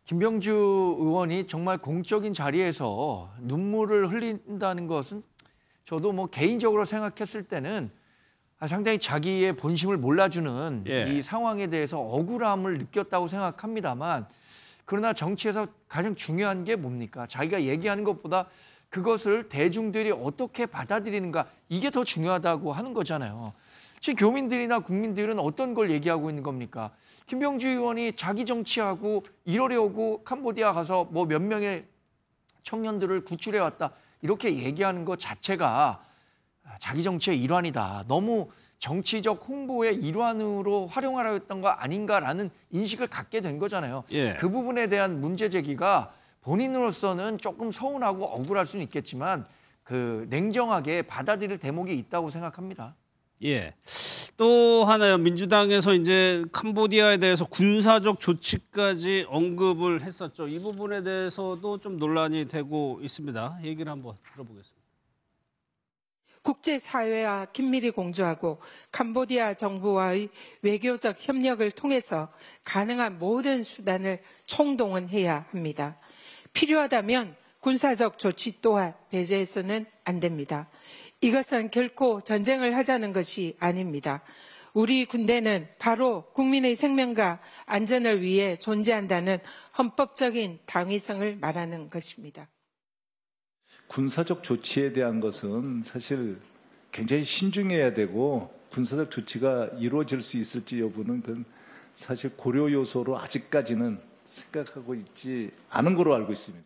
Speaker 12: 김병주 의원이 정말 공적인 자리에서 눈물을 흘린다는 것은 저도 뭐 개인적으로 생각했을 때는 상당히 자기의 본심을 몰라주는 이 상황에 대해서 억울함을 느꼈다고 생각합니다만 그러나 정치에서 가장 중요한 게 뭡니까? 자기가 얘기하는 것보다 그것을 대중들이 어떻게 받아들이는가 이게 더 중요하다고 하는 거잖아요. 지금 교민들이나 국민들은 어떤 걸 얘기하고 있는 겁니까? 김병주 의원이 자기 정치하고 이러려고 캄보디아 가서 뭐 몇 명의 청년들을 구출해 왔다. 이렇게 얘기하는 것 자체가 자기 정치의 일환이다. 너무 정치적 홍보의 일환으로 활용하려 했던 거 아닌가라는 인식을 갖게 된 거잖아요. 예. 그 부분에 대한 문제 제기가 본인으로서는 조금 서운하고 억울할 수는 있겠지만 그 냉정하게 받아들일 대목이 있다고 생각합니다.
Speaker 1: 예. 또 하나요. 민주당에서 이제 캄보디아에 대해서 군사적 조치까지 언급을 했었죠. 이 부분에 대해서도 좀 논란이 되고 있습니다. 얘기를 한번 들어보겠습니다.
Speaker 4: 국제사회와 긴밀히 공조하고 캄보디아 정부와의 외교적 협력을 통해서 가능한 모든 수단을 총동원해야 합니다. 필요하다면 군사적 조치 또한 배제해서는 안 됩니다. 이것은 결코 전쟁을 하자는 것이 아닙니다. 우리 군대는 바로 국민의 생명과 안전을 위해 존재한다는 헌법적인 당위성을 말하는 것입니다.
Speaker 22: 군사적 조치에 대한 것은 사실 굉장히 신중해야 되고 군사적 조치가 이루어질 수 있을지 여부는 사실 고려 요소로 아직까지는 생각하고 있지 않은 거로 알고 있습니다.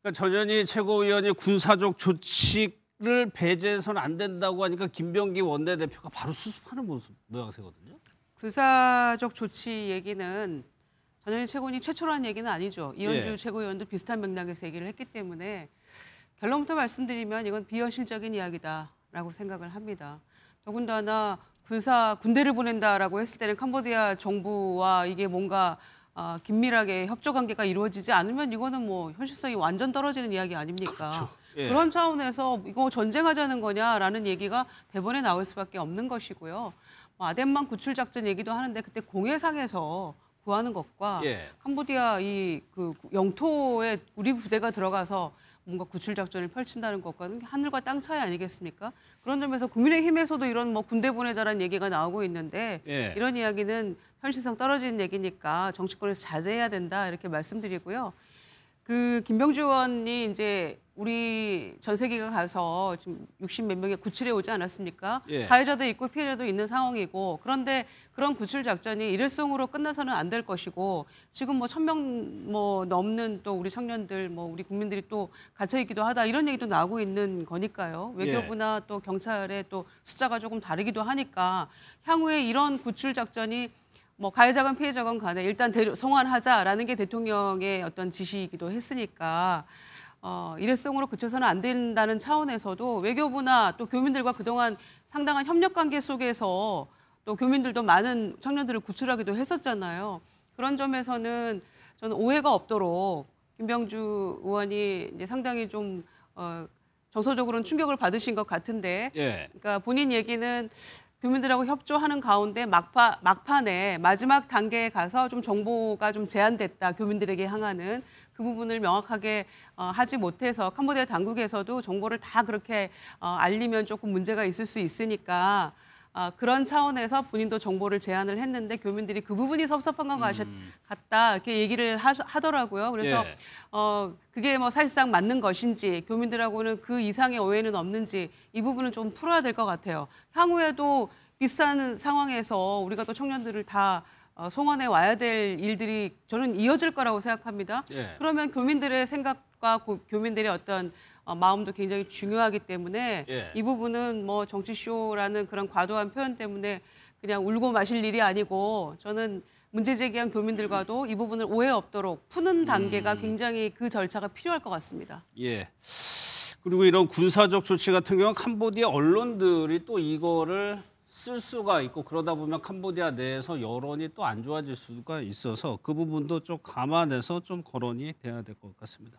Speaker 1: 그러니까 전현희 최고위원이 군사적 조치를 배제해서는 안 된다고 하니까 김병기 원내대표가 바로 수습하는 모양새거든요.
Speaker 16: 군사적 조치 얘기는 전현희 최고위원이 최초로 한 얘기는 아니죠. 이현주 최고위원도 비슷한 맥락에서 얘기를 했기 때문에 결론부터 말씀드리면 이건 비현실적인 이야기다라고 생각을 합니다. 더군다나 군대를 보낸다라고 했을 때는 캄보디아 정부와 이게 뭔가 긴밀하게 협조 관계가 이루어지지 않으면 이거는 뭐 현실성이 완전 떨어지는 이야기 아닙니까?
Speaker 1: 그렇죠. 예.
Speaker 16: 그런 차원에서 이거 전쟁하자는 거냐라는 얘기가 대본에 나올 수밖에 없는 것이고요. 아덴만 구출 작전 얘기도 하는데 그때 공해상에서 구하는 것과 캄보디아 그 영토에 우리 부대가 들어가서 뭔가 구출 작전을 펼친다는 것과는 하늘과 땅 차이 아니겠습니까? 그런 점에서 국민의힘에서도 이런 뭐 군대 보내자라는 얘기가 나오고 있는데 이런 이야기는 현실성 떨어지는 얘기니까 정치권에서 자제해야 된다 이렇게 말씀드리고요. 그 김병주 의원이 이제 우리 전 세계가 가서 지금 60몇 명이 구출해 오지 않았습니까?
Speaker 1: 예.
Speaker 16: 가해자도 있고 피해자도 있는 상황이고 그런데 그런 구출 작전이 일회성으로 끝나서는 안 될 것이고 지금 뭐 1,000명 뭐 넘는 또 우리 청년들 뭐 우리 국민들이 또 갇혀 있기도 하다 이런 얘기도 나오고 있는 거니까요. 외교부나 또 경찰의 또 숫자가 조금 다르기도 하니까 향후에 이런 구출 작전이 뭐 가해자건 피해자건 간에 일단 송환하자라는 게 대통령의 어떤 지시이기도 했으니까 일회성으로 그쳐서는 안 된다는 차원에서도 외교부나 또 교민들과 그동안 상당한 협력 관계 속에서 또 교민들도 많은 청년들을 구출하기도 했었잖아요. 그런 점에서는 저는 오해가 없도록 김병주 의원이 이제 상당히 좀 정서적으로는 충격을 받으신 것 같은데,
Speaker 1: 예.
Speaker 16: 그러니까 본인 얘기는 교민들하고 협조하는 가운데 막판에 마지막 단계에 가서 좀 정보가 좀 제한됐다. 교민들에게 향하는 그 부분을 명확하게 하지 못해서 캄보디아 당국에서도 정보를 다 그렇게 알리면 조금 문제가 있을 수 있으니까 그런 차원에서 본인도 정보를 제안을 했는데 교민들이 그 부분이 섭섭한 것 같다 이렇게 얘기를 하더라고요. 그래서
Speaker 1: 예.
Speaker 16: 그게 뭐 사실상 맞는 것인지 교민들하고는 그 이상의 오해는 없는지 이 부분은 좀 풀어야 될 것 같아요. 향후에도 비슷한 상황에서 우리가 또 청년들을 다 송환해 와야 될 일들이 저는 이어질 거라고 생각합니다.
Speaker 1: 예.
Speaker 16: 그러면 교민들의 생각과 교민들의 어떤 마음도 굉장히 중요하기 때문에
Speaker 1: 예.
Speaker 16: 이 부분은 뭐 정치쇼라는 그런 과도한 표현 때문에 그냥 울고 마실 일이 아니고 저는 문제 제기한 교민들과도 이 부분을 오해 없도록 푸는 단계가 굉장히 그 절차가 필요할 것 같습니다.
Speaker 1: 예. 그리고 이런 군사적 조치 같은 경우는 캄보디아 언론들이 또 이거를 쓸 수가 있고 그러다 보면 캄보디아 내에서 여론이 또 안 좋아질 수가 있어서 그 부분도 좀 감안해서 좀 거론이 돼야 될 것 같습니다.